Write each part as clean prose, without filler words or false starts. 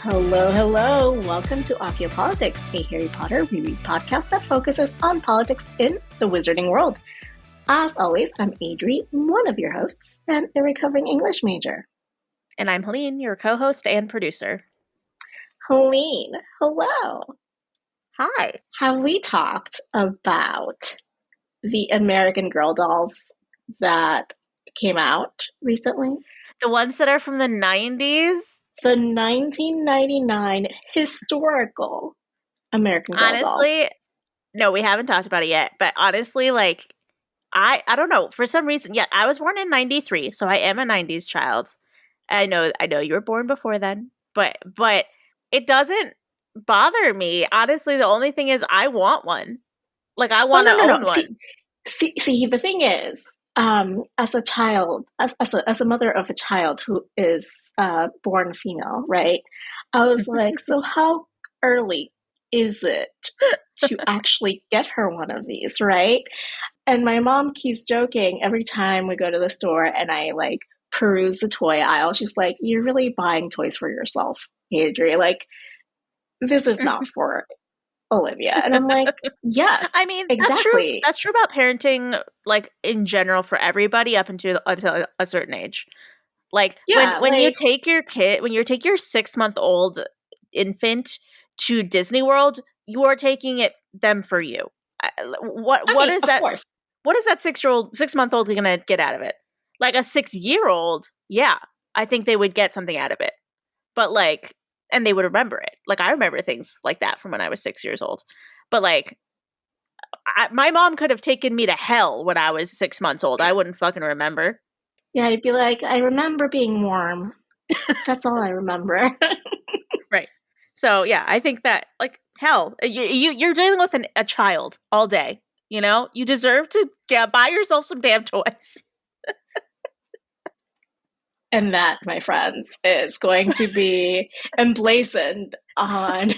Hello, hello. Welcome to Acciopolitics, a Harry Potter reread podcast that focuses on politics in the wizarding world. As always, I'm Adri, one of your hosts, and a recovering English major. And I'm Helene, your co-host and producer. Helene, hello. Hi. Have we talked about the American Girl dolls that came out recently? The ones that are from the 90s? The 1999 historical American Girl dolls. Honestly, no, we haven't talked about it yet. But honestly, like, I don't know. For some reason, yeah, I was born in 93, so I am a 90s child. I know you were born before then, but it doesn't bother me. Honestly, the only thing is I want one. Like, I want to own one. See, the thing is, as a child, as a mother of a child who is born female, right? I was like, so how early is it to actually get her one of these, right? And my mom keeps joking every time we go to the store and I like peruse the toy aisle. She's like, "You're really buying toys for yourself, Adri. Like, this is not for Olivia." And I'm like, yes, I mean, exactly. That's true about parenting, like, in general for everybody up until a certain age. Like, yeah, when you take your 6-month-old infant to Disney World, you are taking them for you. What is that? Course. What is that 6-month-old gonna get out of it? Like a 6-year-old, yeah, I think they would get something out of it. But like, and they would remember it. Like, I remember things like that from when I was 6 years old. But like, my mom could have taken me to hell when I was 6 months old. I wouldn't fucking remember. Yeah, I'd be like, I remember being warm. That's all I remember. Right. So yeah, I think that, like, hell, you're dealing with a child all day. You know, you deserve to buy yourself some damn toys. And that, my friends, is going to be emblazoned on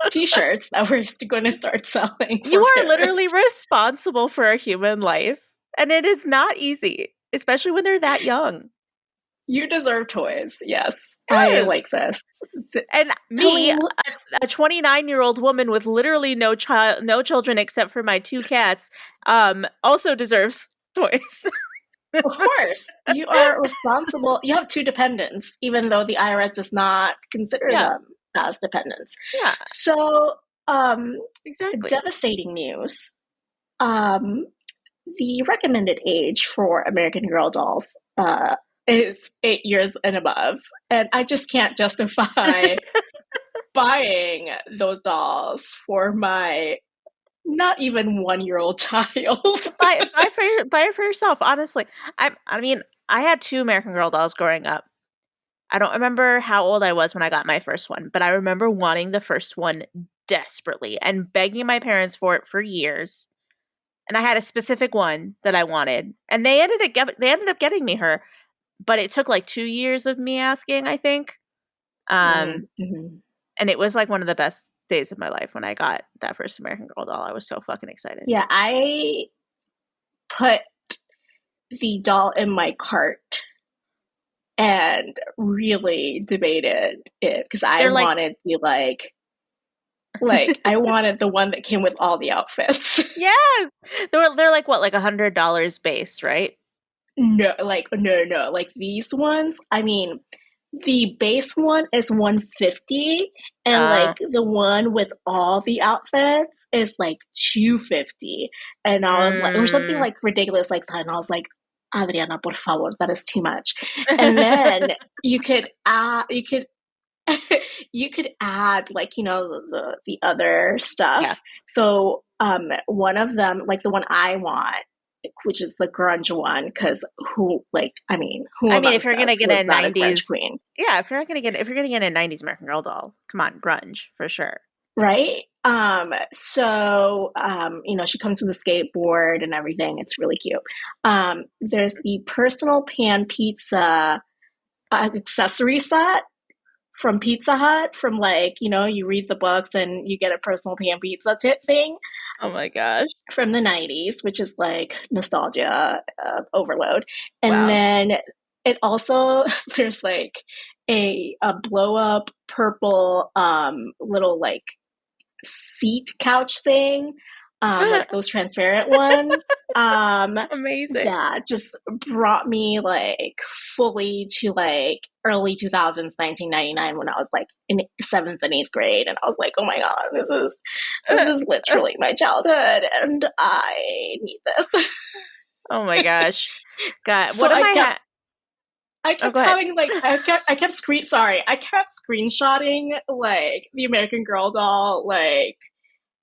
t-shirts that we're going to start selling. You are literally responsible for a human life, and it is not easy, especially when they're that young. You deserve toys. Yes. I like this. And me, a 29-year-old woman with literally no children except for my 2 cats, also deserves toys. Of course. You are responsible. You have 2 dependents, even though the IRS does not consider them as dependents. Yeah. So, exactly. Devastating news. The recommended age for American Girl dolls is 8 years and above. And I just can't justify buying those dolls for my not even 1-year-old child. buy it for yourself, honestly. I mean, I had 2 American Girl dolls growing up. I don't remember how old I was when I got my first one, but I remember wanting the first one desperately and begging my parents for it for years. And I had a specific one that I wanted, and they ended up getting me her, but it took like 2 years of me asking, I think. And it was like one of the best days of my life when I got that first American Girl doll. I was so fucking excited. Yeah, I put the doll in my cart and really debated it because I wanted the like I wanted the one that came with all the outfits. Yes, they're like what, like $100 base, right? No. Like these ones. I mean, the base one is $150, and like the one with all the outfits is like $250. And I was like, or something like ridiculous like that. And I was like, Adriana, por favor, that is too much. And then you could add like, you know, the other stuff. Yeah. So one of them, like the one I want, which is the grunge one, because if you're gonna get a 90s queen, yeah, if you're gonna get a 90s American Girl doll, come on, grunge for sure, right? So you know, she comes with a skateboard and everything. It's really cute. There's the personal pan pizza accessory set from Pizza Hut, from like, you know, you read the books and you get a personal pan pizza thing. Oh my gosh. From the 90s, which is like nostalgia overload. And then it also, there's like a blow up purple little like seat couch thing, like those transparent ones. Amazing. Yeah, just brought me like fully to like early 2000s, 1999, when I was like in seventh and eighth grade, and I was like, oh my god, this is literally my childhood, and I need this. Oh my gosh. God, So what am I I Oh, kept go ahead. having like I kept screenshotting like the American Girl doll like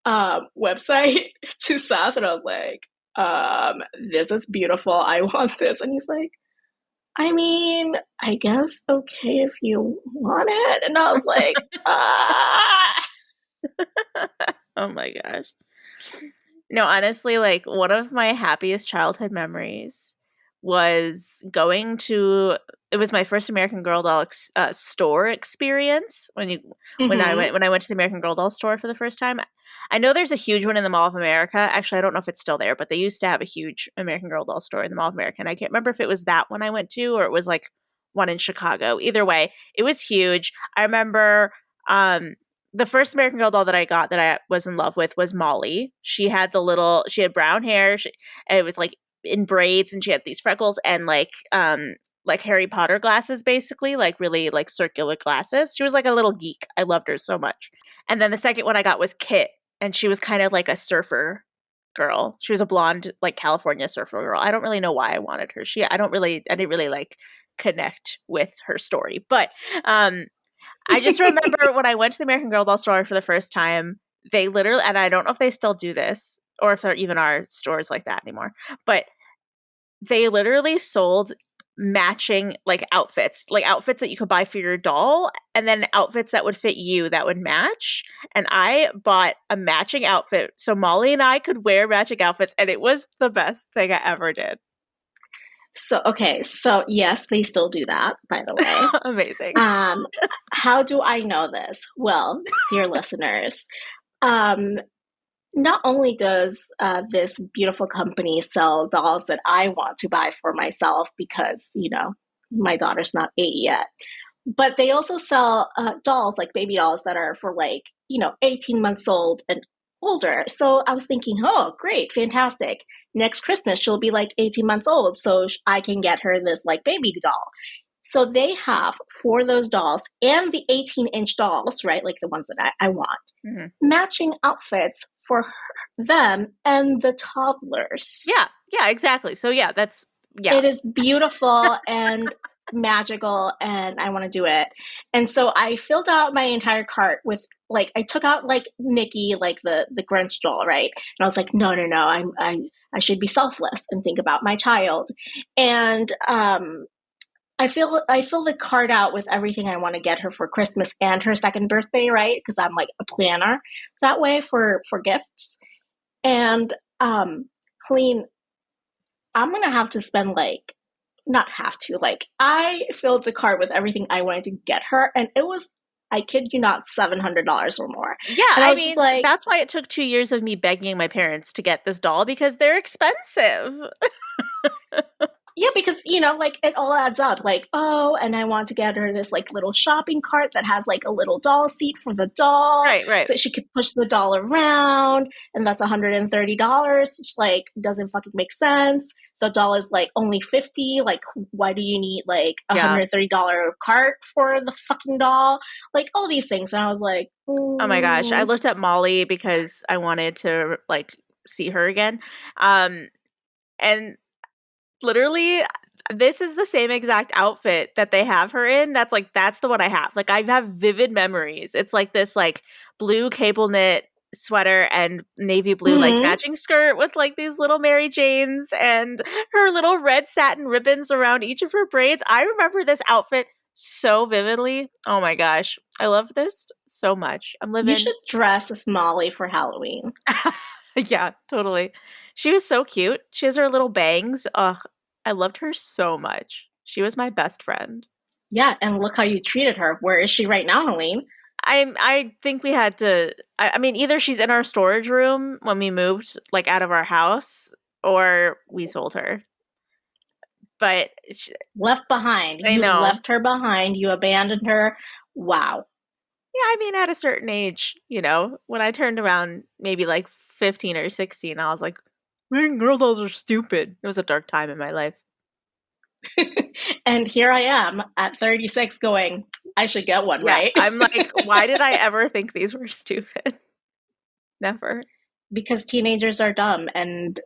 website to Seth, and I was like, this is beautiful. I want this. And he's like, I mean, I guess okay if you want it. And I was like, ah. Oh my gosh. No, honestly, like one of my happiest childhood memories was going to it was my first American Girl doll store experience Mm-hmm. when I went to the American Girl doll store for the first time. I know there's a huge one in the Mall of America. Actually, I don't know if it's still there, but they used to have a huge American Girl doll store in the Mall of America. And I can't remember if it was that one I went to or it was like one in Chicago. Either way, it was huge. I remember the first American Girl doll that I got that I was in love with was Molly. She had she had brown hair, and it was like in braids, and she had these freckles and like Harry Potter glasses, basically, like really like circular glasses. She was like a little geek. I loved her so much. And then the second one I got was Kit, and she was kind of like a surfer girl. She was a blonde, like California surfer girl. I don't really know why I wanted her. I didn't really like connect with her story, but I just remember when I went to the American Girl doll store for the first time, they literally, and I don't know if they still do this or if there even are stores like that anymore, but they literally sold matching like outfits that you could buy for your doll and then outfits that would fit you that would match. And I bought a matching outfit so Molly and I could wear matching outfits, and it was the best thing I ever did. So okay, so yes, they still do that, by the way. Amazing. Um, how do I know this? Well, dear listeners, um, not only does this beautiful company sell dolls that I want to buy for myself because, you know, my daughter's not 8 yet, but they also sell dolls, like baby dolls that are for like, you know, 18 months old and older. So I was thinking, oh, great, fantastic. Next Christmas, she'll be like 18 months old. So I can get her this like baby doll. So they have for those dolls and the 18-inch dolls, right? Like the ones that I want, Mhm. matching outfits for them and the toddlers. Yeah, exactly. So yeah, yeah. It is beautiful and magical, and I want to do it. And so I filled out my entire cart with like I took out like Nikki, like the Grinch doll, right? And I was like, no, I should be selfless and think about my child. And I fill the card out with everything I want to get her for Christmas and her second birthday, right? Because I'm like a planner that way for gifts. And Helene, I'm gonna have to spend like not have to like I filled the cart with everything I wanted to get her, and it was I kid you not $700 or more. Yeah, And I I was just mean, like, that's why it took 2 years of me begging my parents to get this doll because they're expensive. yeah, because you know, like it all adds up. Like, oh, and I want to get her this like little shopping cart that has like a little doll seat for the doll, Right. so she could push the doll around, and that's $130. Which like doesn't fucking make sense. The doll is like only 50. Like, why do you need like a Yeah. $130 cart for the fucking doll? Like all these things, and I was like, Oh my gosh, I looked at Molly because I wanted to like see her again. And literally this is the same exact outfit that they have her in. That's the one I have. Like I have vivid memories. It's like this like blue cable knit sweater and navy blue like mm-hmm. matching skirt with like these little Mary Janes and her little red satin ribbons around each of her braids. I remember this outfit so vividly. Oh my gosh. I love this so much. I'm You living should dress as Molly for Halloween. Yeah, totally. She was so cute. She has her little bangs. Ugh, I loved her so much. She was my best friend. Yeah, and look how you treated her. Where is she right now, Helene? I think we had to I mean either she's in our storage room when we moved like out of our house or we sold her. but Left behind. I You know. left her behind. You abandoned her. Wow. Yeah, I mean, at a certain age, when I turned around maybe like 15 or 16, I was like, American Girl dolls are stupid. It was a dark time in my life. And here I am at 36 going, I should get one, Yeah, right? I'm like, why did I ever think these were stupid? Never. Because teenagers are dumb and,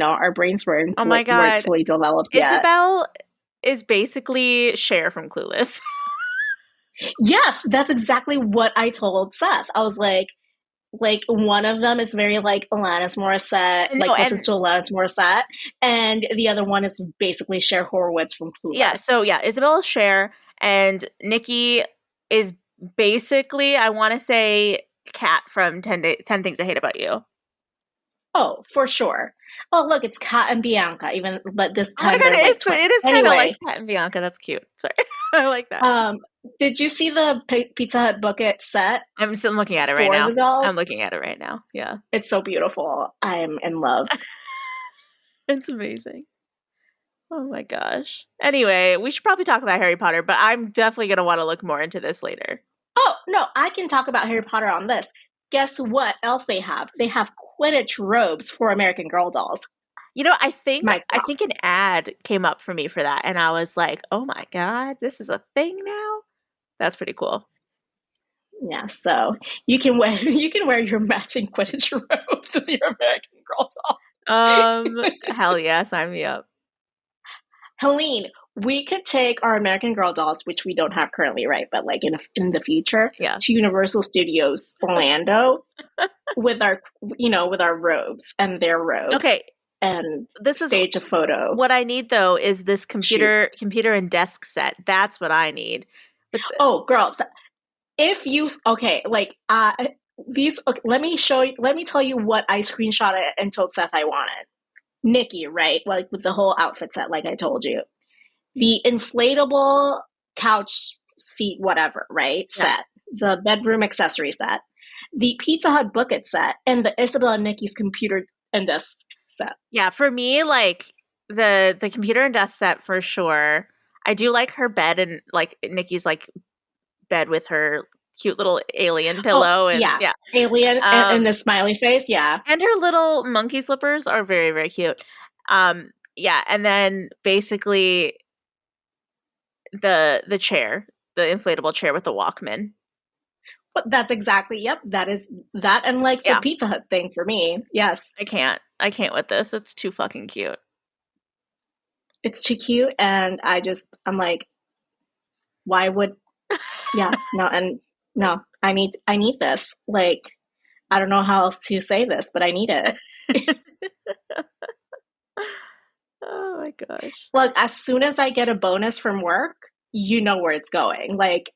our brains Oh my weren't God. fully developed yet. Isabel is basically Cher from Clueless. Yes, that's exactly what I told Seth. I was like one of them is very like Alanis Morissette, No, like listens and to Alanis Morissette, and the other one is basically Cher Horowitz from yeah, Clueless. so yeah, Isabel is Cher, and Nikki is basically, I want to say, Kat from 10 Things I Hate About You. Oh, for sure. Oh, look, it's Kat and Bianca, but this Oh my time God, they're like twins. it is kind of like Anyway, Kat and Bianca. That's cute. Sorry. I like that. did you see the Pizza Hut bucket set I'm still looking at it right for now. the dolls? I'm looking at it right now. Yeah. It's so beautiful. I'm in love. It's amazing. Oh my gosh. Anyway, we should probably talk about Harry Potter, but I'm definitely going to want to look more into this later. Oh, no, I can talk about Harry Potter on this. Guess what else they have? They have Quidditch robes for American Girl dolls. I think My I God. think an ad came up for me for that, and I was like, "Oh my God, this is a thing now." That's pretty cool. Yeah, so you can wear your matching Quidditch robes with your American Girl doll. Hell yeah, sign me up. Helene, we could take our American Girl dolls, which we don't have currently, right? But like in the future, Yeah. to Universal Studios Orlando with our robes and their robes. Okay, And this is stage a photo. what I need though is this computer and desk set. That's what I need. Oh, girl, these. Okay, let me show you. Let me tell you what I screenshotted and told Seth I wanted. Nikki, right? Like with the whole outfit set, like I told you. The inflatable couch seat, whatever, right? Yeah. Set. The bedroom accessory set. The Pizza Hut bucket set. And the Isabel and Nikki's computer and desk set. Yeah, for me, like the computer and desk set for sure. I do like her bed and like Nikki's like bed with her cute little alien pillow and yeah. Alien and the smiley face, yeah. And her little monkey slippers are very, very cute. Yeah, and then basically the chair, the inflatable chair with the Walkman. But that's exactly, yep, that is that and like the Pizza Hut thing for me. Yes. I can't with this. It's too fucking cute. It's too cute and I'm like, why would no, I need this. Like, I don't know how else to say this, but I need it. Oh my gosh. Look, as soon as I get a bonus from work, you know where it's going. Like,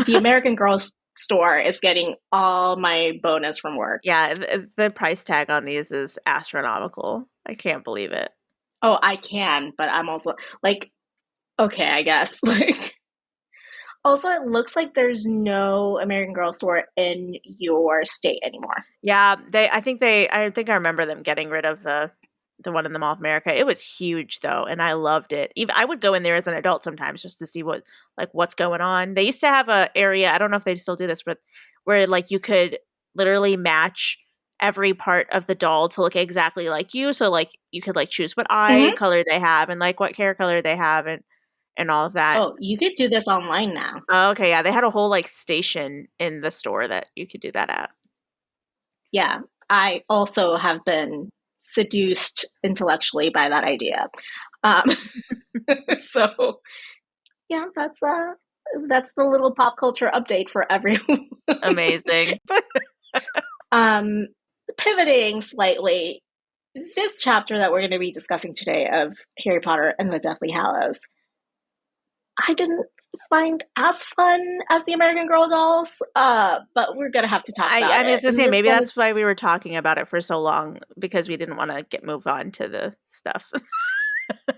the American Girl store is getting all my bonus from work. Yeah, the price tag on these is astronomical. I can't believe it. Oh, I can, but I'm also like, okay, I guess. Like, also, it looks like there's no American Girl store in your state anymore. Yeah, I think I remember them getting rid of the one in the Mall of America. It was huge though, and I loved it. Even I would go in there as an adult sometimes just to see what's going on. They used to have a area, I don't know if they still do this, but where like you could literally match every part of the doll to look exactly like you. So like you could like choose what eye color they have and like what hair color they have and all of that. Oh, you could do this online now. Oh, okay, yeah. They had a whole like station in the store that you could do that at. Yeah. I also have been seduced intellectually by that idea. So yeah, that's the little pop culture update for everyone. Amazing. Pivoting slightly, this chapter that we're going to be discussing today of Harry Potter and the Deathly Hallows, I didn't find as fun as the American Girl dolls, but we're going to have to talk about it. I was going to say, maybe that's why we were talking about it for so long, because we didn't want to move on to the stuff.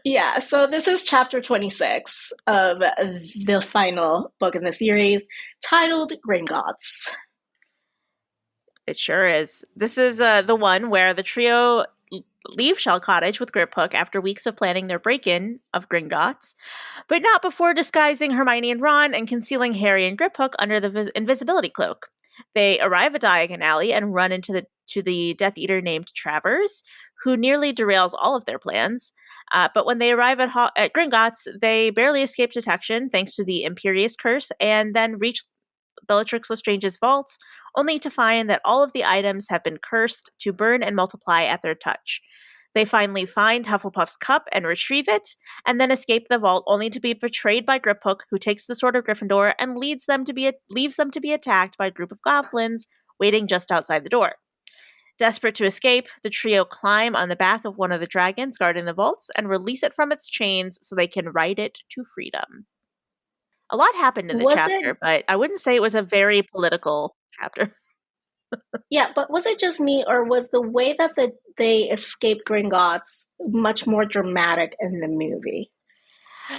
Yeah, so this is chapter 26 of the final book in the series, titled Gringotts. It sure is. This is the one where the trio leave Shell Cottage with Griphook after weeks of planning their break-in of Gringotts, but not before disguising Hermione and Ron and concealing Harry and Griphook under the invisibility cloak. They arrive at Diagon Alley and run into the Death Eater named Travers, who nearly derails all of their plans. But when they arrive at Gringotts, they barely escape detection thanks to the Imperious Curse, and then reach Bellatrix Lestrange's vaults, only to find that all of the items have been cursed to burn and multiply at their touch. They finally find Hufflepuff's cup and retrieve it, and then escape the vault, only to be betrayed by Griphook, who takes the sword of Gryffindor and leaves them to be attacked by a group of goblins waiting just outside the door. Desperate to escape, the trio climb on the back of one of the dragons guarding the vaults and release it from its chains so they can ride it to freedom. A lot happened in the Was it, chapter, but I wouldn't say it was a very political chapter. yeah, but was it just me, or was the way that they escaped Gringotts much more dramatic in the movie?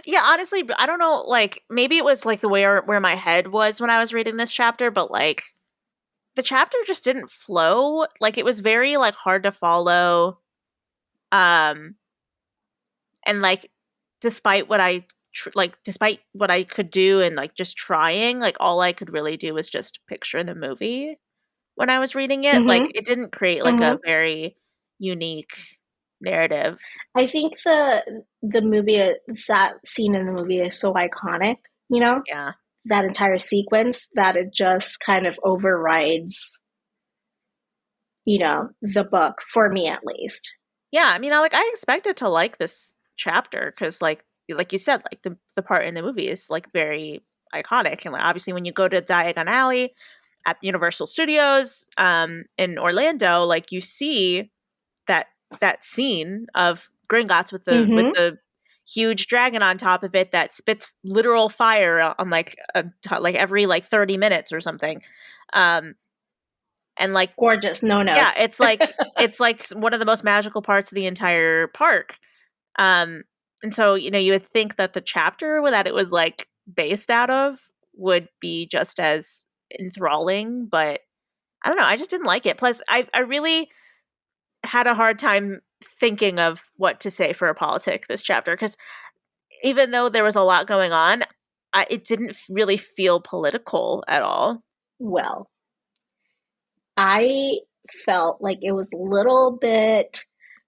Yeah, honestly, I don't know, like, maybe it was, like, the way where my head was when I was reading this chapter, but, like, the chapter just didn't flow. Like, it was very, like, hard to follow. And, like, despite what I could do and, like, just trying, like, all I could really do was just picture the movie when I was reading it. Like, Mm-hmm. it didn't create, like, Mm-hmm. a very unique narrative. I think the movie, that scene in the movie is so iconic, you know, Yeah. that entire sequence, that it just kind of overrides, you know, the book, for me at least. Yeah, I mean, I expected to like this chapter because, like you said, like the part in the movie is like very iconic, and like obviously when you go to Diagon Alley at the Universal Studios in Orlando, like you see that scene of Gringotts with Mm-hmm. the huge dragon on top of it that spits literal fire on like like every like 30 minutes or something, um, and like Gorgeous, no yeah, notes. it's like one of the most magical parts of the entire park. Um, and so, you know, you would think that the chapter that it was like based out of would be just as enthralling, but I don't know. I just didn't like it. Plus, I really had a hard time thinking of what to say for a politic this chapter because even though there was a lot going on, it didn't really feel political at all. Well, I felt like it was a little bit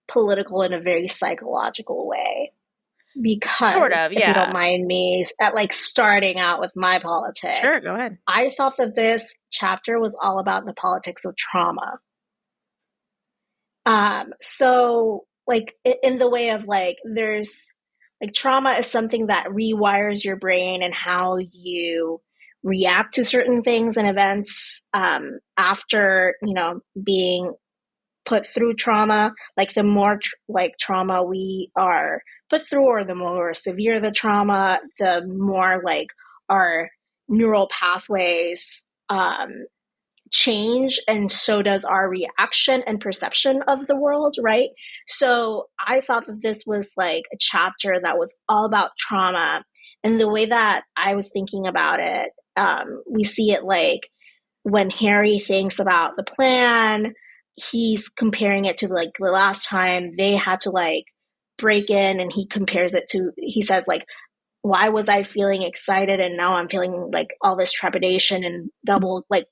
political in a very psychological way, Sort because of, if you don't yeah. mind me at like starting out with my politic, Sure, go ahead. I felt that this chapter was all about the politics of trauma. So like in the way of like, there's like, trauma is something that rewires your brain and how you react to certain things and events, after, you know, being put through trauma. Like the more like trauma we are put through, or the more severe the trauma, the more like our neural pathways change, and so does our reaction and perception of the world, right? So I thought that this was like a chapter that was all about trauma. And the way that I was thinking about it, we see it like when Harry thinks about the plan, he's comparing it to like the last time they had to like break in, and he compares it to, he says like, why was I feeling excited and now I'm feeling like all this trepidation and double like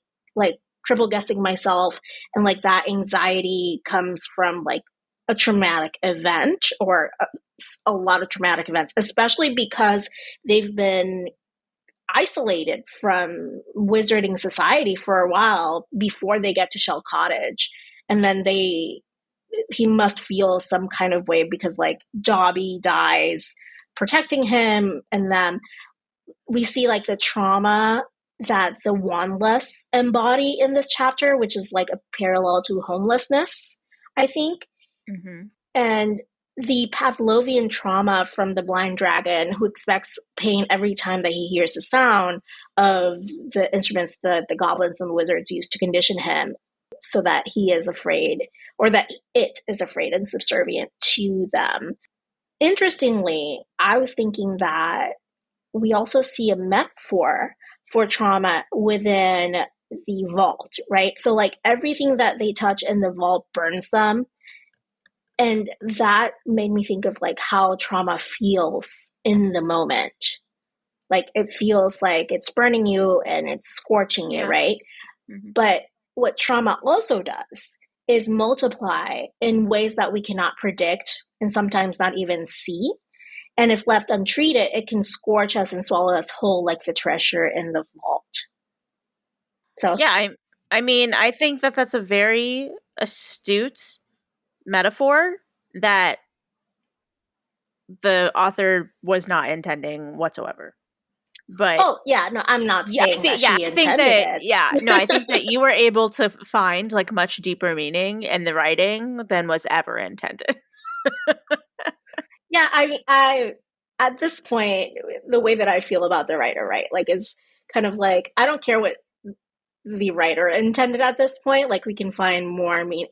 triple guessing myself, and like that anxiety comes from like a traumatic event, or a lot of traumatic events, especially because they've been isolated from wizarding society for a while before they get to Shell Cottage. And then he must feel some kind of way because like Dobby dies protecting him, and then we see like the trauma that the wandless embody in this chapter, which is like a parallel to homelessness, I think. Mm-hmm. And the Pavlovian trauma from the blind dragon, who expects pain every time that he hears the sound of the instruments that the goblins and the wizards use to condition him, so that he is afraid, or that it is afraid and subservient to them. Interestingly, I was thinking that we also see a metaphor for trauma within the vault, right? So like everything that they touch in the vault burns them. And that made me think of like how trauma feels in the moment. Like it feels like it's burning you and it's scorching you, Yeah. right? Mm-hmm. But what trauma also does is multiply in ways that we cannot predict and sometimes not even see. And if left untreated, it can scorch us and swallow us whole like the treasure in the vault. So, Yeah, I mean, I think that that's a very astute metaphor that the author was not intending whatsoever. But oh, yeah, no, I'm not saying that she I think intended that it. I think that you were able to find like much deeper meaning in the writing than was ever intended. Yeah, I mean, at this point, the way that I feel about the writer, right, like is kind of like I don't care what the writer intended at this point. Like we can find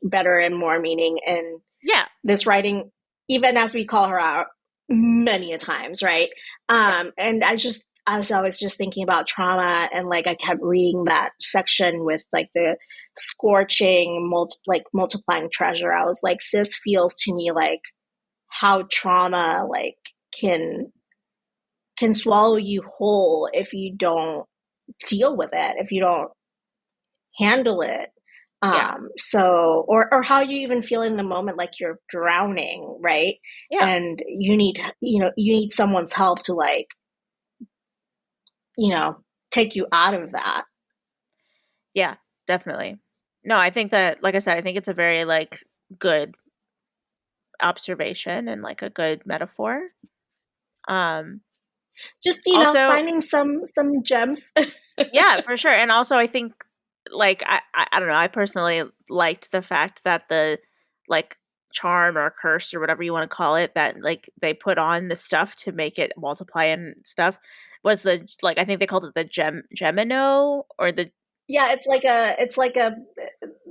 better and more meaning in Yeah. this writing, even as we call her out many a times, right? Yeah. And I was just thinking about trauma, and like I kept reading that section with like the scorching, multiplying treasure. I was like, this feels to me like how trauma like can swallow you whole if you don't deal with it, if you don't handle it. Yeah. Or how you even feel in the moment, like you're drowning, right? Yeah. And you need someone's help to like, take you out of that. Yeah, definitely. No, I think that, like I said, I think it's a very like good observation and like a good metaphor. Um Just, Also, finding some gems. yeah, for sure. And also I think like I don't know, I personally liked the fact that the like charm or curse or whatever you want to call it that like they put on the stuff to make it multiply and stuff was the like I think they called it the gemino or the Yeah, it's like a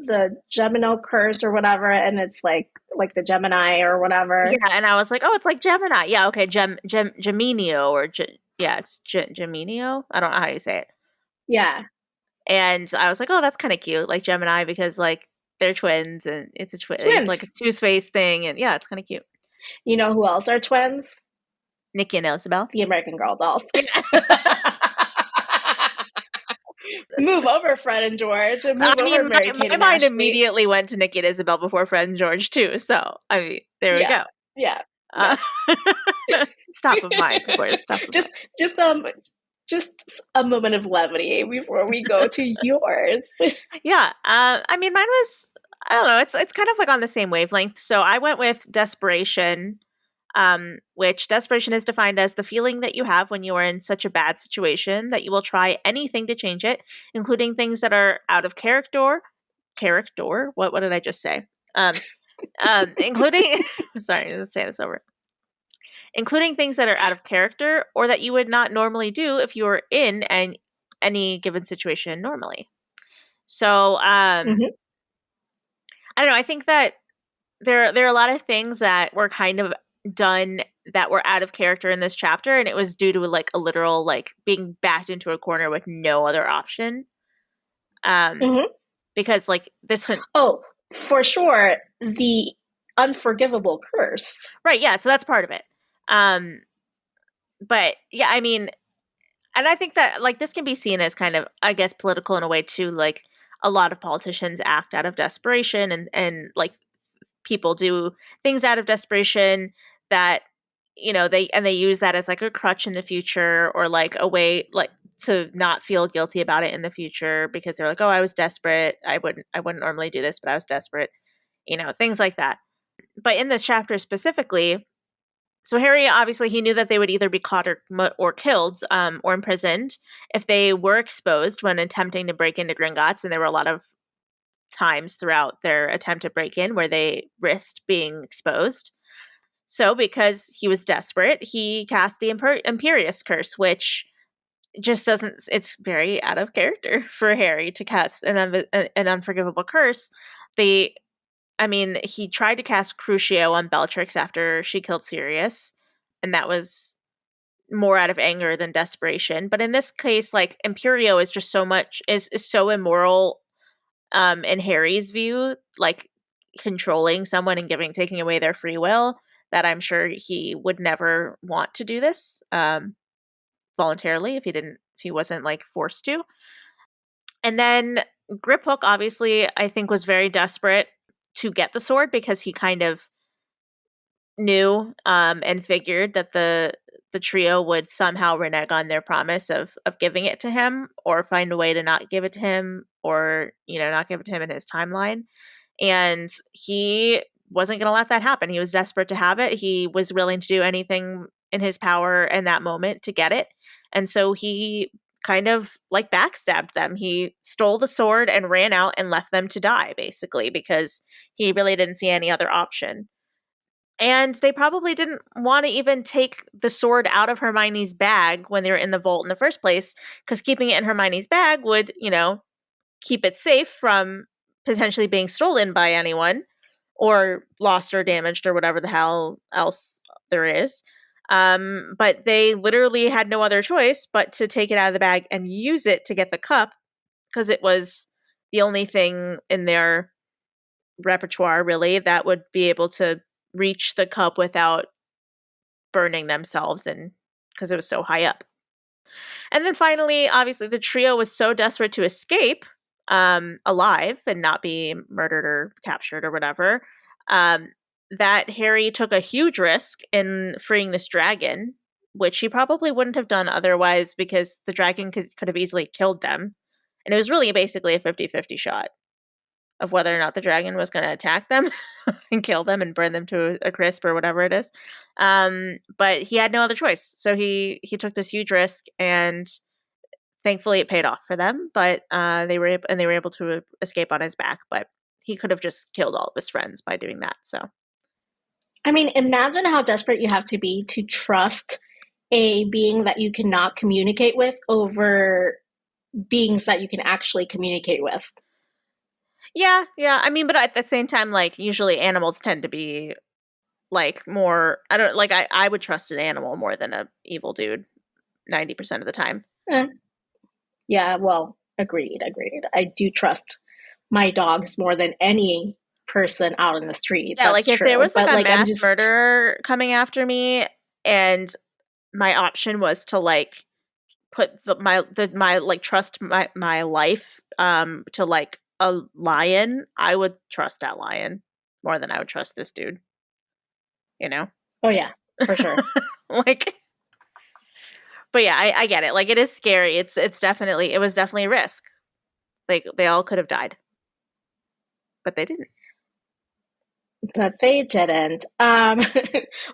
the Gemino curse or whatever, and it's like the Gemini or yeah, whatever. and I was like, "Oh, it's like Gemini." Yeah, okay, Geminio or yeah, it's Geminio. I don't know how you say it. Yeah, And I was like, "Oh, that's kind of cute." Like Gemini because like they're twins and it's like a twins. two space thing and yeah, it's kind of cute. You know who else are twins? Nikki and Isabel. The American Girl dolls. Yeah. Move over, Fred and George, and move I over, mean, Mary Kate my and mind Ashley. immediately went to Nikki and Isabel before Fred and George too. So I mean, there we Yeah, go. yeah, Uh, yes. it's top of mind, of course, top of mind. just, just, just a moment of levity before we go to yours. Yeah. I mean, mine was I don't know. It's kind of like on the same wavelength. So I went with desperation, which desperation is defined as the feeling that you have when you are in such a bad situation that you will try anything to change it, including things that are out of character. Character? What did I just say? Including sorry, let's say this over. Including things that are out of character or that you would not normally do if you were in any given situation normally. So Hmm. I don't know. I think that there are a lot of things that were kind of done that were out of character in this chapter, and it was due to like a literal like being backed into a corner with no other option. Um, Hmm. because like this one, Oh, for sure, the unforgivable curse. right? Yeah, so that's part of it. Um, but yeah, I mean, and I think that like this can be seen as kind of, I guess, political in a way too. Like a lot of politicians act out of desperation, and like people do things out of desperation that they use that as like a crutch in the future or like a way like to not feel guilty about it in the future because they're like, oh, I was desperate, I wouldn't normally do this but I was desperate, things like that. But in this chapter specifically, so Harry obviously he knew that they would either be caught or killed, or imprisoned if they were exposed when attempting to break into Gringotts, and there were a lot of times throughout their attempt to break in where they risked being exposed. So, because he was desperate, he cast the Imperious Curse, which just doesn't, it's very out of character for Harry to cast an unforgivable curse. They, I mean, he tried to cast Crucio on Bellatrix after she killed Sirius, and that was more out of anger than desperation. But in this case, like, Imperio is just so much, is so immoral in Harry's view, like controlling someone and taking away their free will, that I'm sure he would never want to do this voluntarily if he wasn't like forced to. And then Griphook obviously I think was very desperate to get the sword because he kind of knew and figured that the trio would somehow renege on their promise of giving it to him, or find a way to not give it to him, or not give it to him in his timeline. And he wasn't going to let that happen. He was desperate to have it. He was willing to do anything in his power in that moment to get it. And so he kind of like backstabbed them. He stole the sword and ran out and left them to die, basically, because he really didn't see any other option. And they probably didn't want to even take the sword out of Hermione's bag when they were in the vault in the first place, because keeping it in Hermione's bag would, keep it safe from potentially being stolen by anyone or lost or damaged or whatever the hell else there is. But they literally had no other choice but to take it out of the bag and use it to get the cup, because it was the only thing in their repertoire, really, that would be able to reach the cup without burning themselves, and because it was so high up. And then finally, obviously, the trio was so desperate to escape alive and not be murdered or captured or whatever, that Harry took a huge risk in freeing this dragon, which he probably wouldn't have done otherwise, because the dragon could have easily killed them. And it was really basically a 50-50 shot of whether or not the dragon was going to attack them and kill them and burn them to a crisp or whatever it is. But he had no other choice. So he took this huge risk, and thankfully it paid off for them. But they were able to escape on his back. But he could have just killed all of his friends by doing that. So, I mean, imagine how desperate you have to be to trust a being that you cannot communicate with over beings that you can actually communicate with. Yeah. I mean, but at the same time, like, usually animals tend to be like more, I would trust an animal more than a evil dude 90% of the time. Yeah, well, agreed. I do trust my dogs more than any person out in the street. Yeah, That's like if true. there was like but a like mass murderer coming after me, and my option was to like put my like trust my life to like a lion, I would trust that lion more than I would trust this dude. Oh yeah, for sure. Like, but yeah, I get it. Like, it is scary. It was definitely a risk. Like, they all could have died, but they didn't. But they didn't.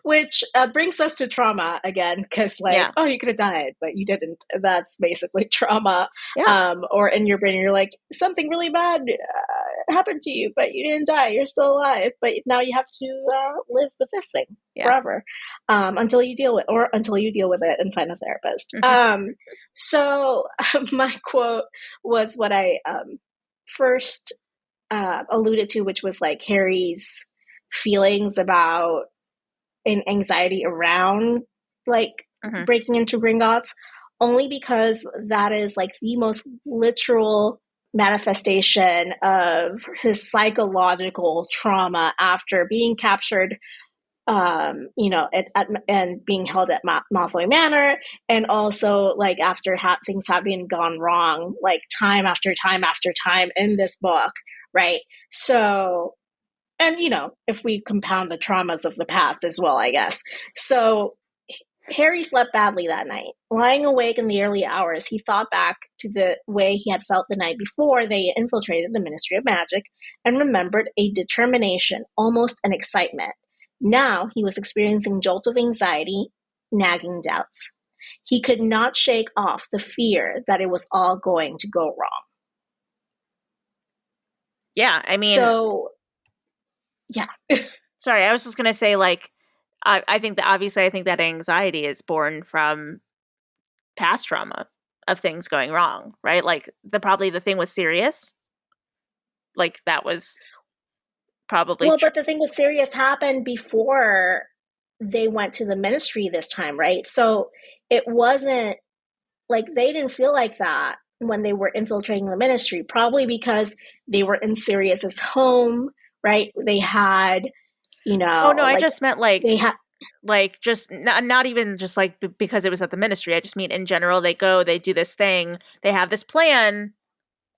Which brings us to trauma again, because Yeah. oh, you could have died, but you didn't. That's basically trauma. Yeah. Or in your brain, you're like, something really bad happened to you, but you didn't die. You're still alive, but now you have to live with this thing forever, until you deal with it and find a therapist. So my quote was what I first alluded to, which was like Harry's feelings about and anxiety around like breaking into Gringotts, only because that is like the most literal manifestation of his psychological trauma after being captured, and being held at Malfoy Manor, and also like after things having gone wrong, like time after time after time in this book, right? So, and if we compound the traumas of the past as well, I guess. So Harry slept badly that night. Lying awake in the early hours, he thought back to the way he had felt the night before they infiltrated the Ministry of Magic, and remembered a determination, almost an excitement. Now he was experiencing jolts of anxiety, nagging doubts. He could not shake off the fear that it was all going to go wrong. Yeah, I mean... So, yeah. Sorry, I was just going to say, like, I think that anxiety is born from past trauma of things going wrong, right? Like, probably the thing was Sirius. Like, that was probably... Well, but the thing with Sirius happened before they went to the Ministry this time, right? So it wasn't like they didn't feel like that when they were infiltrating the Ministry, probably because they were in Sirius's home right? They had, Oh no, I just meant they had, just not even just like because it was at the ministry. I just mean in general. They go, they do this thing, they have this plan,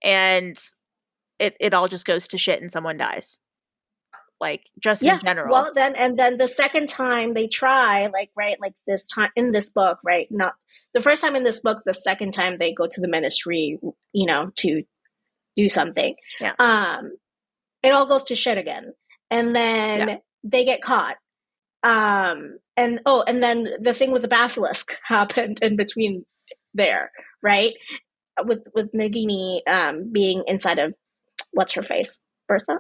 and it all just goes to shit, and someone dies. Like just in yeah. general. Well, then the second time they try, right, like this time in this book, right? Not the first time in this book, the second time they go to the ministry, to do something. Yeah. It all goes to shit again. And then they get caught. And then the thing with the basilisk happened in between there, right? With Nagini being inside of what's her face? Bertha?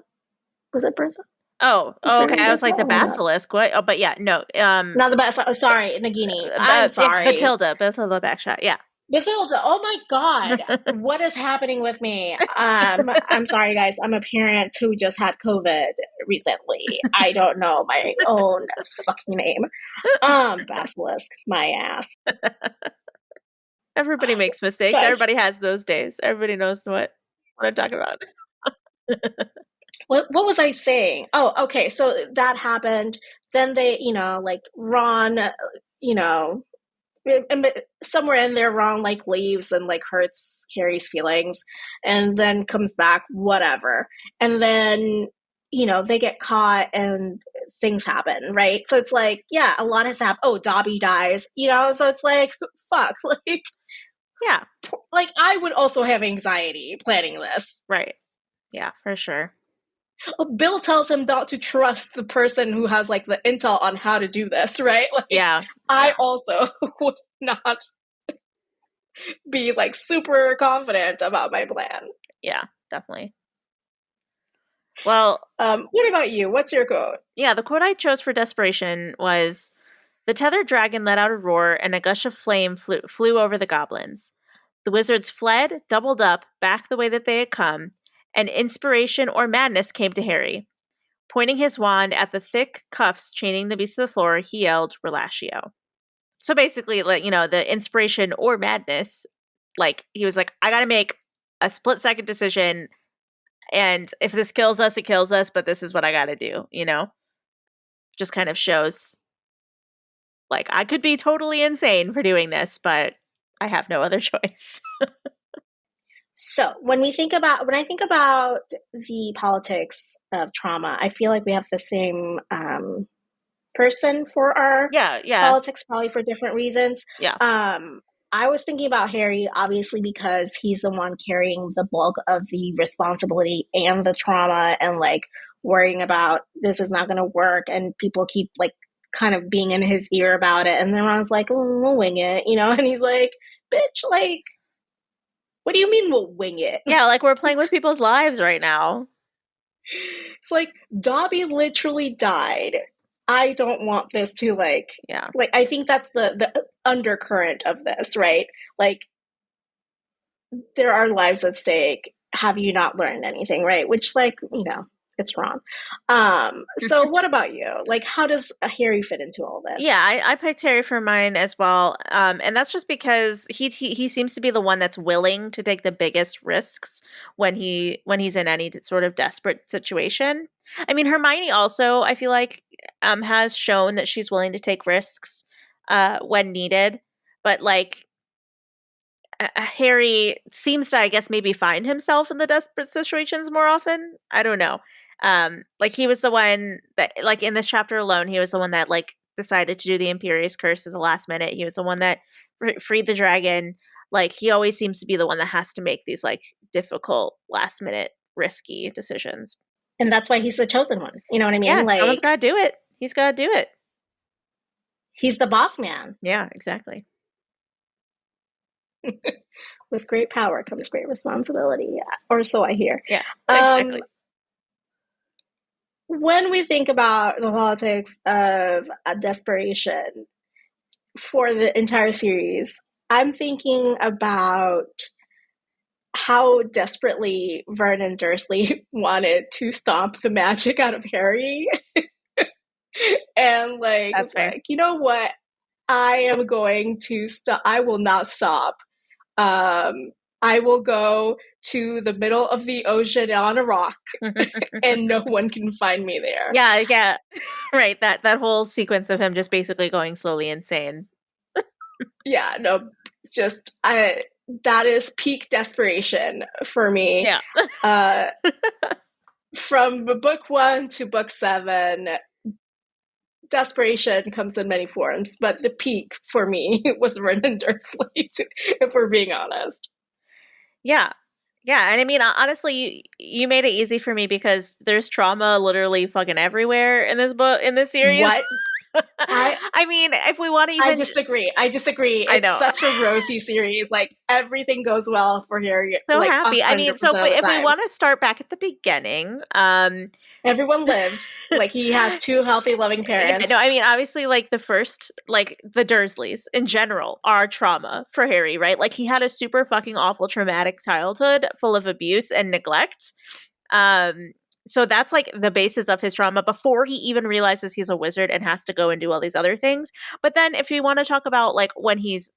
Was it Bertha? Oh, Was her okay. name I was Bertha? like the Oh my god. basilisk. What? Oh, but yeah, no. Not the best. Oh, sorry, Nagini. I'm Yeah, sorry. Batilda Backshot. Yeah. Bethilda, oh my god, what is happening with me? I'm sorry, guys. I'm a parent who just had COVID recently. I don't know my own fucking name. Basilisk, my ass. Everybody makes mistakes. Guys, Everybody has those days. Everybody knows what I'm talking about. what was I saying? Oh, okay. So that happened. Then they, like Ron, you know, somewhere in there, Ron like leaves and like hurts Harry's feelings, and then comes back. Whatever. And then they get caught and things happen, right? So it's like, yeah, a lot has happened. Oh, Dobby dies. So it's like, fuck, Yeah. like I would also have anxiety planning this. Right. Yeah, for sure. Bill tells him not to trust the person who has like the intel on how to do this, right? Like, yeah. I also would not be like super confident about my plan. Yeah, definitely. Well, what about you? What's your quote? Yeah, the quote I chose for desperation was, "The tethered dragon let out a roar, and a gush of flame flew over the goblins. The wizards fled, doubled up, back the way that they had come, and inspiration or madness came to Harry. Pointing his wand at the thick cuffs chaining the beast to the floor, he yelled, 'Relatio.'" So basically, like, the inspiration or madness, like, he was like, I gotta make a split-second decision, and if this kills us, it kills us, but this is what I gotta do, Just kind of shows, like, I could be totally insane for doing this, but I have no other choice. So when I think about the politics of trauma, I feel like we have the same person for our Yeah. politics, probably for different reasons. Yeah. I was thinking about Harry, obviously, because he's the one carrying the bulk of the responsibility and the trauma, and like worrying about this is not going to work, and people keep like kind of being in his ear about it, and then Ron's like, "Oh, we'll wing it," and he's like, "Bitch, like, what do you mean we'll wing it?" Yeah, like, we're playing with people's lives right now. It's like Dobby literally died. I don't want this to like I think that's the undercurrent of this, right? Like, there are lives at stake. Have you not learned anything, right? Which, like, it's wrong. So what about you? Like, how does Harry fit into all this? Yeah, I picked Harry for mine as well. And that's just because he seems to be the one that's willing to take the biggest risks when he's in any sort of desperate situation. I mean, Hermione also, I feel like, has shown that she's willing to take risks when needed, but like, Harry seems to, I guess, maybe find himself in the desperate situations more often. I don't know. Like, he was the one that, like, in this chapter alone, he was the one that, like, decided to do the Imperious Curse at the last minute. He was the one that freed the dragon. Like, he always seems to be the one that has to make these, like, difficult, last minute, risky decisions. And that's why he's the chosen one. You know what I mean? Yeah, like, someone's got to do it. He's got to do it. He's the boss man. Yeah, exactly. With great power comes great responsibility, or so I hear. Yeah, exactly. When we think about the politics of desperation for the entire series, I'm thinking about how desperately Vernon Dursley wanted to stomp the magic out of Harry. And like, that's fair. Like, you know what? I am going to stop. I will not stop I will go to the middle of the ocean on a rock and no one can find me there. Yeah, yeah. Right. That whole sequence of him just basically going slowly insane. Yeah, no, just that is peak desperation for me. Yeah. From book 1 to book 7, desperation comes in many forms, but the peak for me was Vernon Dursley, if we're being honest. Yeah. Yeah, and I mean, honestly, you made it easy for me because there's trauma literally fucking everywhere in this book, in this series. What? I I mean, if we want to I even, disagree. I disagree. I It's know, such a rosy series. Like everything goes well for Harry, so like happy. I mean, 100% so of the if we time. want to start back at the beginning, Everyone lives. Like he has two healthy, loving yeah, no, I parents. mean, obviously, like the first, like the Dursleys in general are trauma for Harry, right? Like he had a super fucking awful, traumatic childhood full of abuse and neglect. Um, so that's like the basis of his trauma before he even realizes he's a wizard and has to go and do all these other things. But then, if you want to talk about like when he's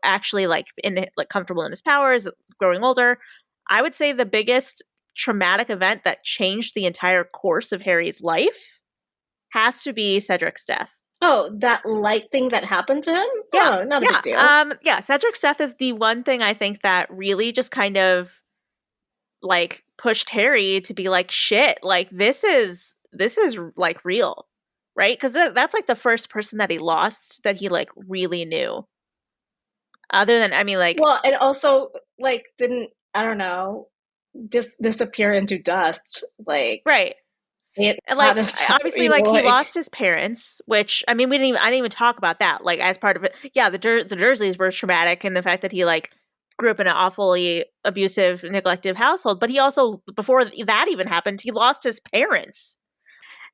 actually like in like comfortable in his powers, growing older, I would say the biggest traumatic event that changed the entire course of Harry's life has to be Cedric's death. Oh, that light thing that happened to him? Yeah. Oh, not a Yeah. big deal. Yeah. Cedric's death is the one thing I think that really just kind of like pushed Harry to be like, shit, like this is like real. Right? Because that's like the first person that he lost that he like really knew. Other than, I mean, like, Well, and also like didn't, I don't know, disappear into dust. Like right. it And had like a start, obviously like he like lost his parents, which I mean I didn't even talk about that like as part of it. Yeah, the Dursleys were traumatic and the fact that he like grew up in an awfully abusive, neglected household, but he also before that even happened, he lost his parents.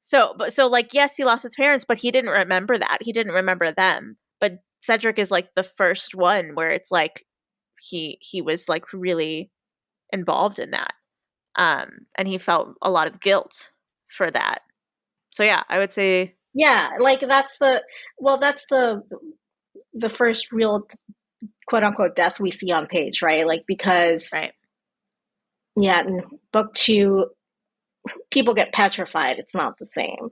So like yes, he lost his parents, but he didn't remember that. He didn't remember them. But Cedric is like the first one where it's like he was like really involved in that. And he felt a lot of guilt for that. So yeah, I would say yeah, like that's the first real quote unquote death we see on page, right? Like because right. yeah, in book 2 people get petrified. It's not the same.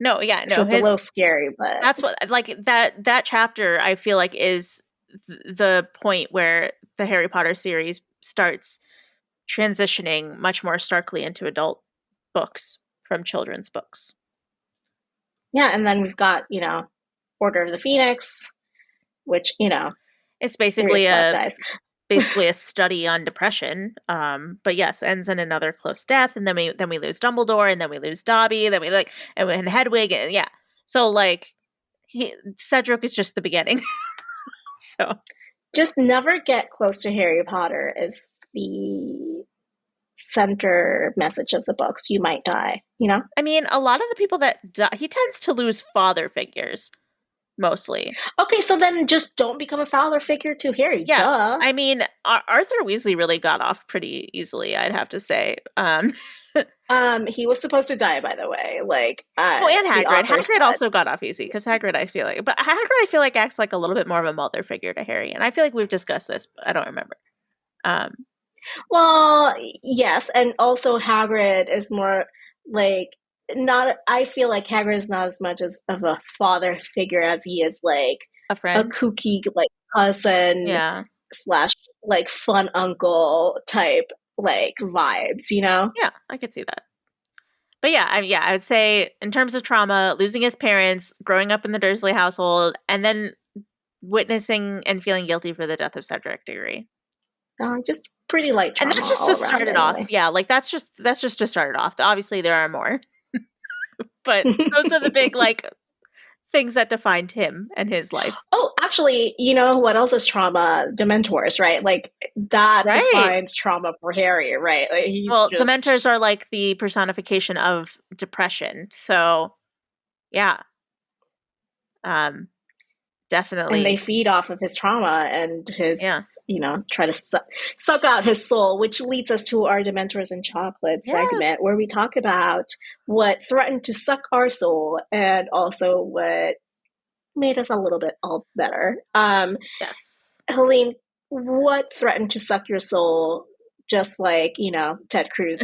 No, yeah, So no. it's a His little scary, but That's what like that chapter I feel like is the point where the Harry Potter series starts transitioning much more starkly into adult books from children's books. yeah, and then we've got, Order of the Phoenix, which, It's serious black dice. basically a study on depression. But yes, ends in another close death, and then we lose Dumbledore, and then we lose Dobby, then we like and Hedwig, and yeah. So like Cedric is just the beginning. So Just never get close to Harry Potter is the center message of the books. You might die, I mean, a lot of the people that die, he tends to lose father figures mostly. Okay, so then just don't become a father figure to Harry. Yeah, Duh. I mean, Arthur Weasley really got off pretty easily, I'd have to say. He was supposed to die, by the way. Like, Oh, and the Hagrid. author Hagrid said. also got off easy because Hagrid, I feel like acts like a little bit more of a mother figure to Harry, and I feel like we've discussed this, but I don't remember. Um, Well, yes, and also Hagrid is more like not. I feel like Hagrid is not as much as of a father figure as he is like a a friend, kooky like cousin yeah, slash like fun uncle type like vibes. yeah, I could see that. But yeah, I would say in terms of trauma, losing his parents, growing up in the Dursley household, and then witnessing and feeling guilty for the death of Cedric Diggory. Just pretty light And trauma that's just to all start around, it off. anyway. Yeah, like that's just to start it off. Obviously there are more. But those are the big like things that defined him and his life. Oh, actually, you know what else is trauma? Dementors, right? Like that Right. defines trauma for Harry, right? Like he's Well, just Dementors are like the personification of depression. So, yeah. Um and they definitely. feed off of his trauma and Yeah. his, try to suck out his soul, which leads us to our Dementors and Chocolate Yes. segment where we talk about what threatened to suck our soul and also what made us a little bit all better. Yes. Helene, what threatened to suck your soul, just like, Ted Cruz?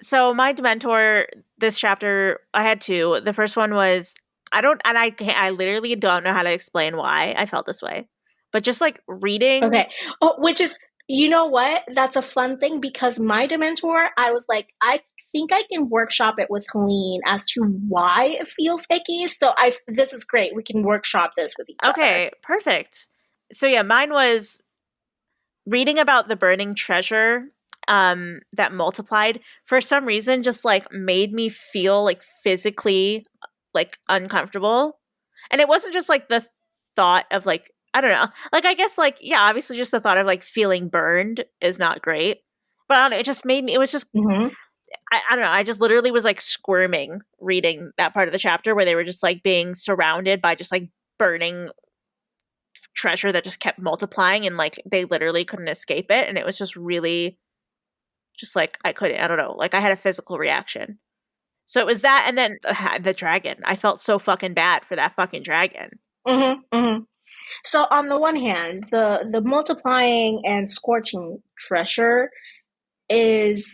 So my Dementor this chapter, I had two. The first one was I don't, and I can't, I literally don't know how to explain why I felt this way, but just like reading. Okay. Oh, which is, you know what? That's a fun thing because my Dementor, I was like, I think I can workshop it with Helene as to why it feels icky. So this is great. We can workshop this with each other. Okay, perfect. So yeah, mine was reading about the burning treasure that multiplied for some reason just like made me feel like physically like uncomfortable. And it wasn't just like the thought of like I don't know. Like I guess like yeah, obviously just the thought of like feeling burned is not great. But I don't know, it just made me it was just Mm-hmm. I don't know, I just literally was like squirming reading that part of the chapter where they were just like being surrounded by just like burning treasure that just kept multiplying and like they literally couldn't escape it and it was just really just like I couldn't I don't know like I had a physical reaction. So it was that and then the dragon. I felt so fucking bad for that fucking dragon. Mm-hmm. Mm-hmm. So on the one hand, the multiplying and scorching treasure is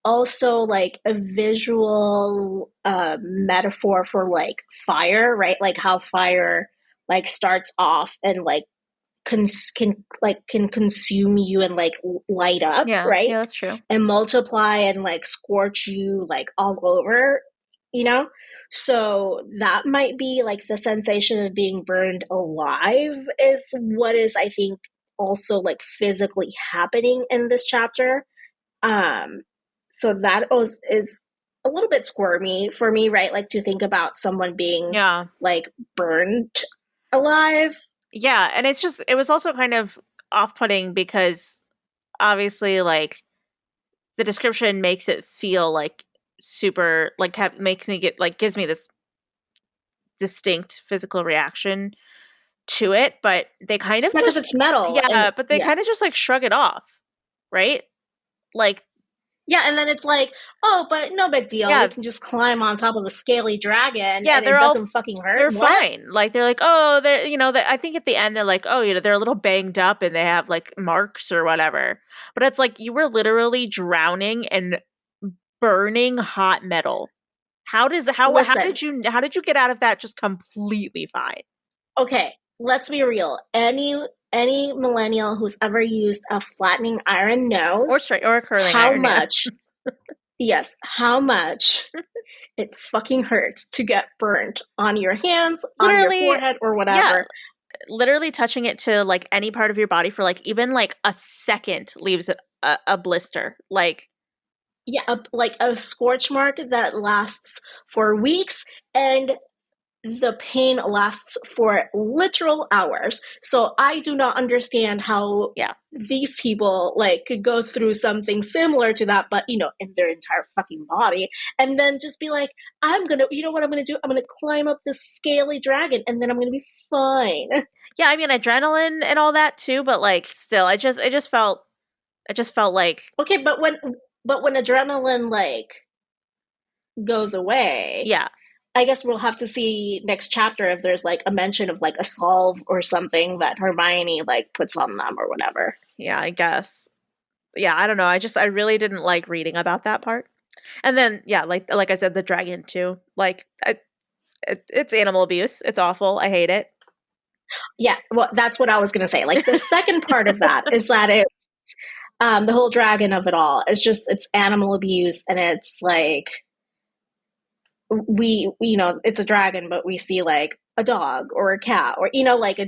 also like a visual metaphor for like fire, right? Like how fire like starts off and like can consume you and like light up, Yeah, right? yeah, that's true. And multiply and like scorch you like all over, you know? So that might be like the sensation of being burned alive is what is I think also like physically happening in this chapter. Um so that is a little bit squirmy for me, right? Like to think about someone being Yeah. like burned alive. Yeah, and it's just it was also kind of off-putting because obviously like the description makes it feel like super like makes me get like gives me this distinct physical reaction to it, but they kind of Yeah, because just it's metal and yeah, but they yeah. kind of just like shrug it off, right? Like Yeah, and then it's like, oh, but no big deal. We yeah, can just climb on top of a scaly dragon yeah, and it doesn't fucking hurt. they're What? fine. Like they're like, oh, they're I think at the end they're like, oh, they're a little banged up and they have like marks or whatever. But it's like you were literally drowning in burning hot metal. Listen, how did you get out of that just completely fine? okay, let's be real. Any millennial who's ever used a flattening iron Or knows straight or a curling how iron, yeah. much, yes, how much it fucking hurts to get burnt on your hands, on your Literally, forehead, or yeah, whatever. literally touching it to like any part of your body for like even like a second leaves a blister. Like Yeah, like a scorch mark that lasts for weeks and the pain lasts for literal hours. So I do not understand how yeah. these people like could go through something similar to that, but in their entire fucking body, and then just be like, you know what I'm gonna do? I'm gonna climb up this scaly dragon, and then I'm gonna be fine. Yeah, I mean adrenaline and all that too, but like still I just felt like Okay, but when adrenaline like goes away, yeah. I guess we'll have to see next chapter if there's like a mention of like a solve or something that Hermione like puts on them or whatever. Yeah, I guess. Yeah, I don't know. I really didn't like reading about that part. And then yeah, like I said the dragon too. Like it's animal abuse. It's awful. I hate it. Yeah, well, that's what I was gonna say. Like the second part of that is that the whole dragon of it all is just it's animal abuse, and it's like it's a dragon, but we see like a dog or a cat or like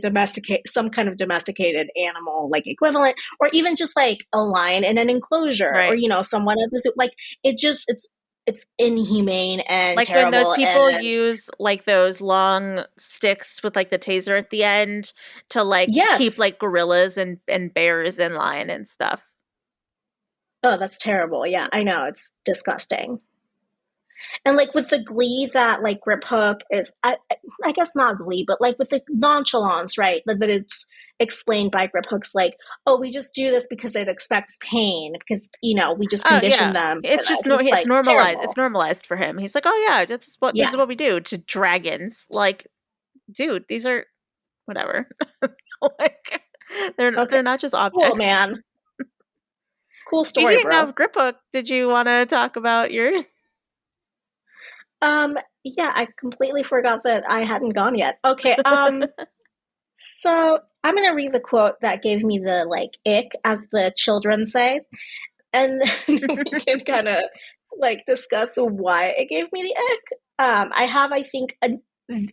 some kind of domesticated animal like equivalent, or even just like a lion in an enclosure, or Right. someone at the zoo. Like it's inhumane and Like when those terrible. people And use like those long sticks with like the taser at the end to like keep yes, like gorillas and bears in line and stuff. oh, that's terrible. Yeah, I know, it's disgusting. And like with the glee that like Grip Hook is, I guess not glee, but like with the nonchalance, right? That it's explained by Grip Hook's like, oh, we just do this because it expects pain because we just Oh condition yeah, them for it's just this. It's it's like normalized. It's terrible. normalized for him. He's like, oh yeah, this Yeah, is what we do to dragons. Like, dude, these are whatever. Like, Okay. they're not just Cool, objects. man. Cool story, Speaking bro. of grip hook, did you want to talk about yours? Yeah, I completely forgot that I hadn't gone yet. Okay, so I'm gonna read the quote that gave me the like ick, as the children say, and then we can kind of like discuss why it gave me the ick. I have, I think,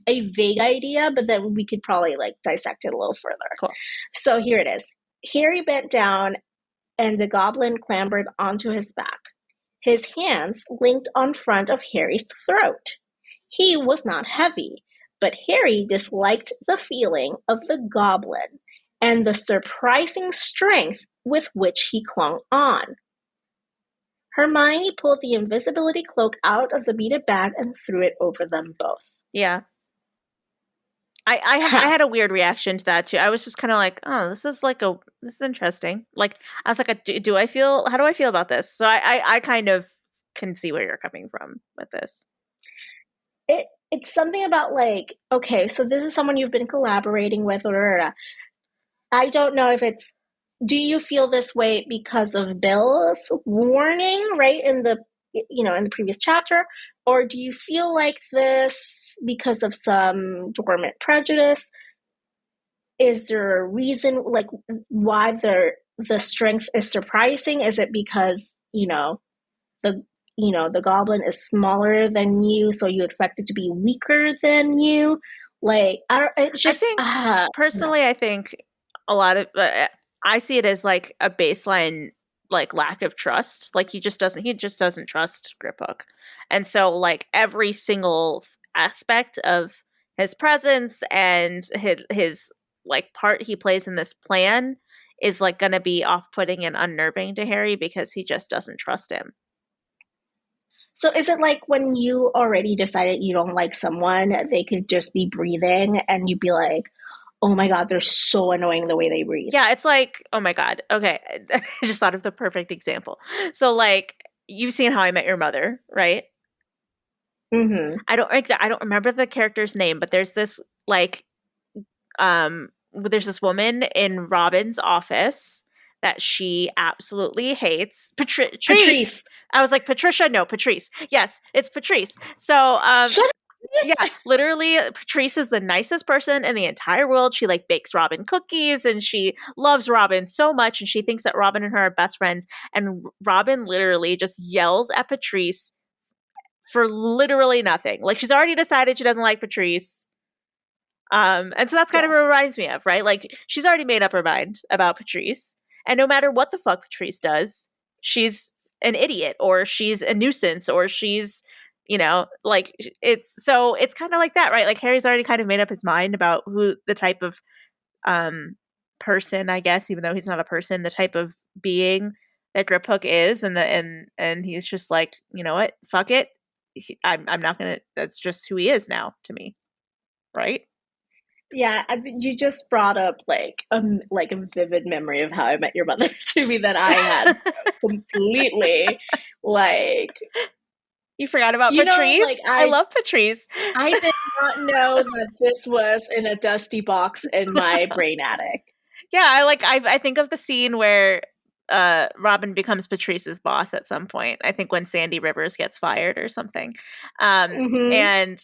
a vague idea, but then we could probably like dissect it a little further. Cool. So here it is. Harry bent down, and the goblin clambered onto his back. His hands linked on front of Harry's throat. He was not heavy, but Harry disliked the feeling of the goblin and the surprising strength with which he clung on. Hermione pulled the invisibility cloak out of the beaded bag and threw it over them both. Yeah. I had a weird reaction to that too. I was just kind of like, oh, this is interesting. Like I was like, do I feel, how do I feel about this? So I kind of can see where you're coming from with this. It's something about like, okay, so this is someone you've been collaborating with, or I don't know if it's, do you feel this way because of Bill's warning, right, in the, in the previous chapter, or do you feel like this because of some dormant prejudice? Is there a reason, like, why the strength is surprising? Is it because the the goblin is smaller than you, so you expect it to be weaker than you? Like, I don't. It's I just think no. personally, I think a lot of I see it as like a baseline like lack of trust. Like he just doesn't trust Griphook, and so like every single aspect of his presence and his like part he plays in this plan is like going to be off-putting and unnerving to Harry because he just doesn't trust him. So is it like when you already decided you don't like someone, they could just be breathing and you'd be like, oh my God, they're so annoying the way they breathe? Yeah, it's like, oh my God. Okay. I just thought of the perfect example. So like you've seen How I Met Your Mother, right? Mm-hmm. I don't remember the character's name, but there's this like there's this woman in Robin's office that she absolutely hates. Patrice. Patrice. I was like Patricia, no, Patrice. Yes, it's Patrice. So Shut yeah, up. literally Patrice is the nicest person in the entire world. She like bakes Robin cookies and she loves Robin so much and she thinks that Robin and her are best friends, and Robin literally just yells at Patrice for literally nothing. Like she's already decided she doesn't like Patrice. And so that's kind of Yeah. what it reminds me of, right? Like she's already made up her mind about Patrice, and no matter what the fuck Patrice does, she's an idiot or she's a nuisance or she's, like it's kind of like that, right? Like Harry's already kind of made up his mind about who the type of um person, I guess, even though he's not a person, the type of being that Griphook is, and he's just like, you know what, fuck it, I'm not gonna. That's just who he is now to me, right? Yeah, you just brought up like a vivid memory of How I Met Your Mother to me that I had completely like, You forgot about Patrice? like I love Patrice. I did not know that this was in a dusty box in my brain attic. Yeah, I think of the scene where Robin becomes Patrice's boss at some point. I think when Sandy Rivers gets fired or something. Mm-hmm. And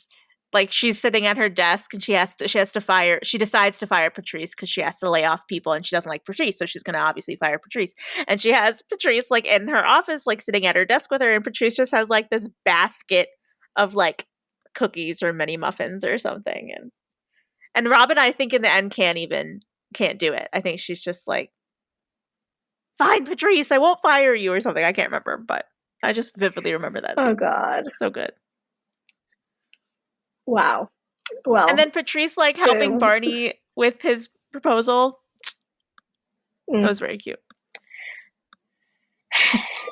like she's sitting at her desk and she decides to fire Patrice because she has to lay off people and she doesn't like Patrice, so she's gonna obviously fire Patrice. And she has Patrice like in her office, like sitting at her desk with her, and Patrice just has like this basket of like cookies or mini muffins or something. And Robin, I think in the end can't do it. I think she's just like, fine, Patrice, I won't fire you or something. I can't remember, but I just vividly remember that Oh scene. God. So good. Wow. And Well, then Patrice like helping Barney with his proposal. That was very cute.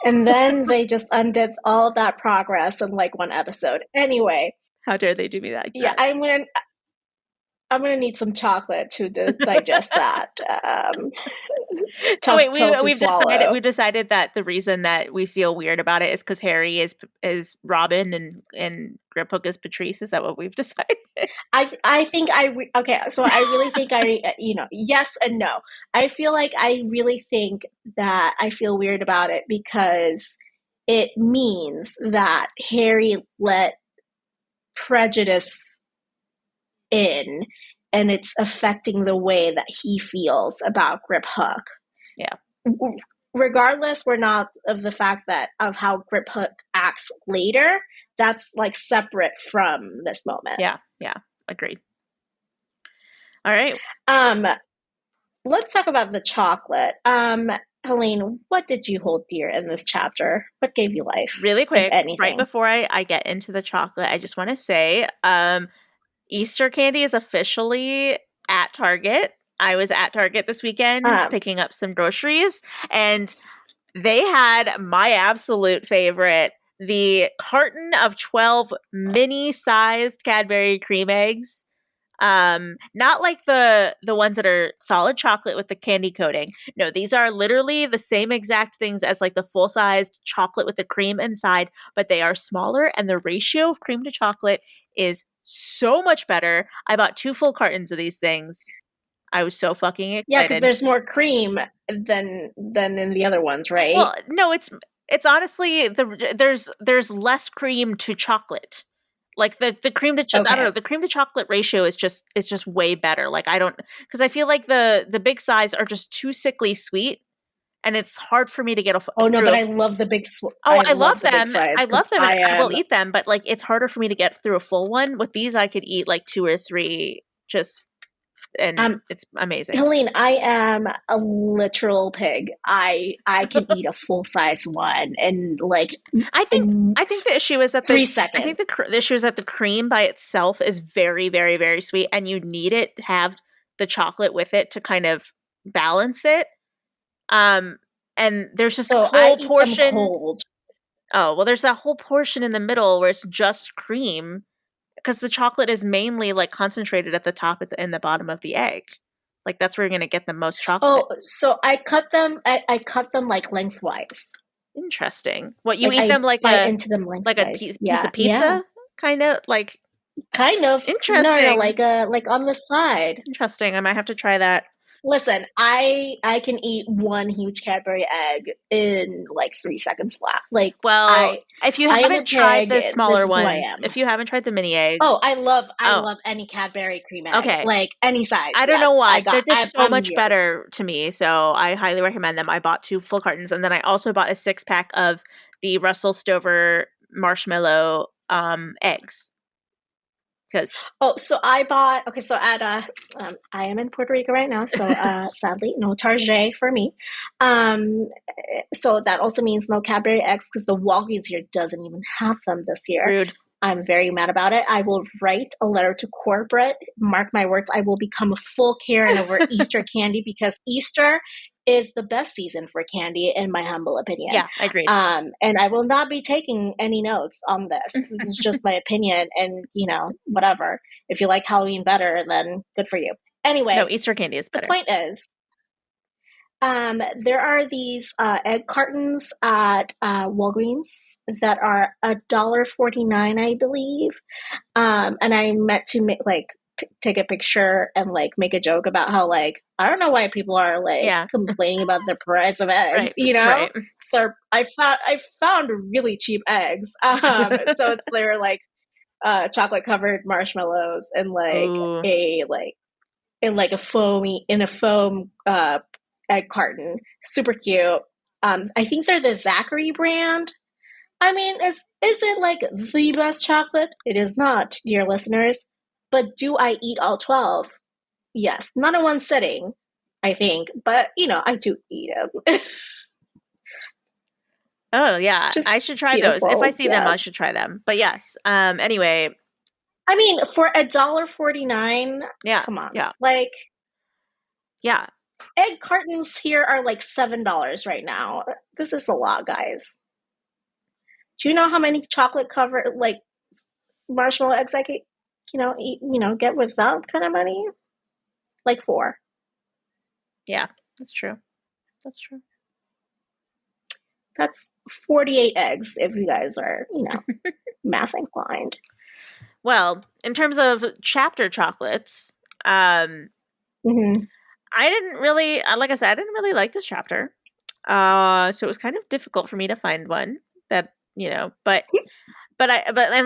And then they just undid all of that progress in like one episode. Anyway, how dare they do me that? Yeah, I'm gonna need some chocolate to digest that. So tough wait, pill to swallow. we've decided that the reason that we feel weird about it is because Harry is Robin and Grip Hook is Patrice. Is that what we've decided? I think okay. So I really think yes and no. I feel like I really think that I feel weird about it because it means that Harry let prejudice in, and it's affecting the way that he feels about Grip Hook. Yeah. Regardless, we're not of the fact that of how Grip Hook acts later. That's like separate from this moment. Yeah. Agreed. All right. Let's talk about the chocolate. Helene, what did you hold dear in this chapter? What gave you life? Really If quick, right anything? before I get into the chocolate, I just want to say Easter candy is officially at Target. I was at Target this weekend Um, picking up some groceries, and they had my absolute favorite, the carton of 12 mini-sized Cadbury cream eggs. Not like the ones that are solid chocolate with the candy coating. No, these are literally the same exact things as like the full-sized chocolate with the cream inside, but they are smaller, and the ratio of cream to chocolate is so much better. I bought 2 full cartons of these things. I was so fucking yeah, because excited. there's more cream than in the other ones, right? Well, no, it's honestly there's less cream to chocolate. Like the cream to I don't Okay. know, the cream to chocolate ratio is just way better. Like I don't, because I feel like the big size are just too sickly sweet, and it's hard for me to get Oh no, but through. I love the Oh, I love the big size I because love them, and I will eat them. But like it's harder for me to get through a full one. With these, I could eat like 2 or 3 just, and um it's amazing. Helene, I am a literal pig. I can eat a full size one I think in I think the issue is that 3 seconds. the issue is that the cream by itself is very, very, very sweet, and you need it to have the chocolate with it to kind of balance it. Um, and there's this So I whole eat them portion. cold. Oh well, there's that whole portion in the middle where it's just cream, because the chocolate is mainly like concentrated at the top and the bottom of the egg. Like that's where you're gonna get the most chocolate. Oh, so I cut them. I cut them like lengthwise. Interesting. What, you Like eat I them bite into them lengthwise. piece Yeah, of yeah, pizza, kind of like. kind of. No, no, Interesting. like on the side. Interesting. I might have to try that. Listen, I can eat one huge Cadbury egg in like 3 seconds flat. Like Well, if you I am a haven't tried pig. the This smaller is who I ones, am. if you haven't tried the mini eggs, Oh, I oh, love any Cadbury cream egg, okay. like any size. I don't know Yes, why. They're just so I'm much yours. better to me, so I highly recommend them. I bought 2 full cartons, and then I also bought a 6-pack of the Russell Stover marshmallow eggs, because Oh, so I bought. Okay, so at I am in Puerto Rico right now, so sadly, no Target for me. Um, so that also means no Cadbury eggs because the Walgreens here doesn't even have them this year. rude. I'm very mad about it. I will write a letter to corporate. Mark my words, I will become a full Karen over Easter candy because Easter is the best season for candy, in my humble opinion. Yeah, agreed. And I will not be taking any notes on this. This is just my opinion, and whatever. If you like Halloween better, then good for you. No, Anyway, Easter candy is the better. point is, there are these egg cartons at Walgreens that are $1.49, I believe. And I meant to take a picture and like make a joke about how like I don't know why people are like Yeah, complaining about the price of eggs, right, right. So I found really cheap eggs. So it's they're like chocolate covered marshmallows and Ooh, like a foam egg carton. Super cute. I think they're the Zachary brand. I mean, is it like the best chocolate? It is not, dear listeners. But do I eat all 12? Yes. Not in one sitting, I think. But, I do eat them. oh yeah, Just I should try those. If I beautiful. see them, Yeah. I should try them. But yes. Anyway, I mean, for $1.49, yeah, come on. yeah, Like, yeah. egg cartons here are like $7 right now. This is a lot, guys. Do you know how many chocolate covered, like, marshmallow eggs I could, eat, get with that kind of money? Like 4. Yeah, that's true. That's true. That's 48 eggs if you guys are, math inclined. Well, in terms of chapter chocolates, Mm-hmm. I didn't really, like I said, I didn't really like this chapter. So it was kind of difficult for me to find one that, and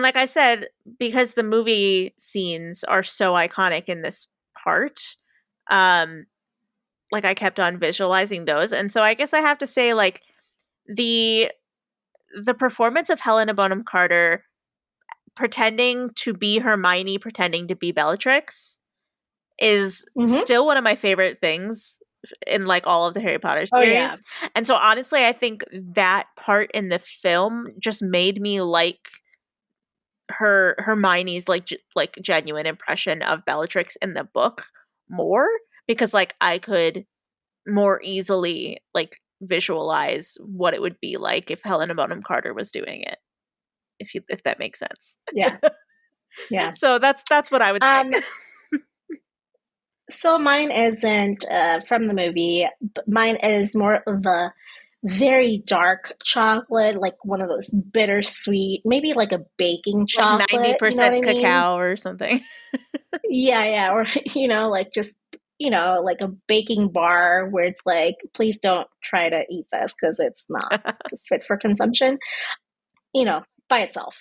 like I said, because the movie scenes are so iconic in this part, um, like I kept on visualizing those. And so I guess I have to say, like, the performance of Helena Bonham Carter pretending to be Hermione, pretending to be Bellatrix is Mm-hmm. still one of my favorite things in like all of the Harry Potter Oh, yeah. series. And so honestly, I think that part in the film just made me like Hermione's like genuine impression of Bellatrix in the book more, because like I could more easily like visualize what it would be like if Helena Bonham Carter was doing it. If that makes sense. Yeah. Yeah. So that's what I would say. So mine isn't from the movie, but mine is more of a very dark chocolate, like one of those bittersweet, maybe like a baking Like chocolate, you know what 90% I mean? cacao or something. Yeah, yeah. Or, like just, like a baking bar where it's like, please don't try to eat this because it's not fit for consumption, by itself.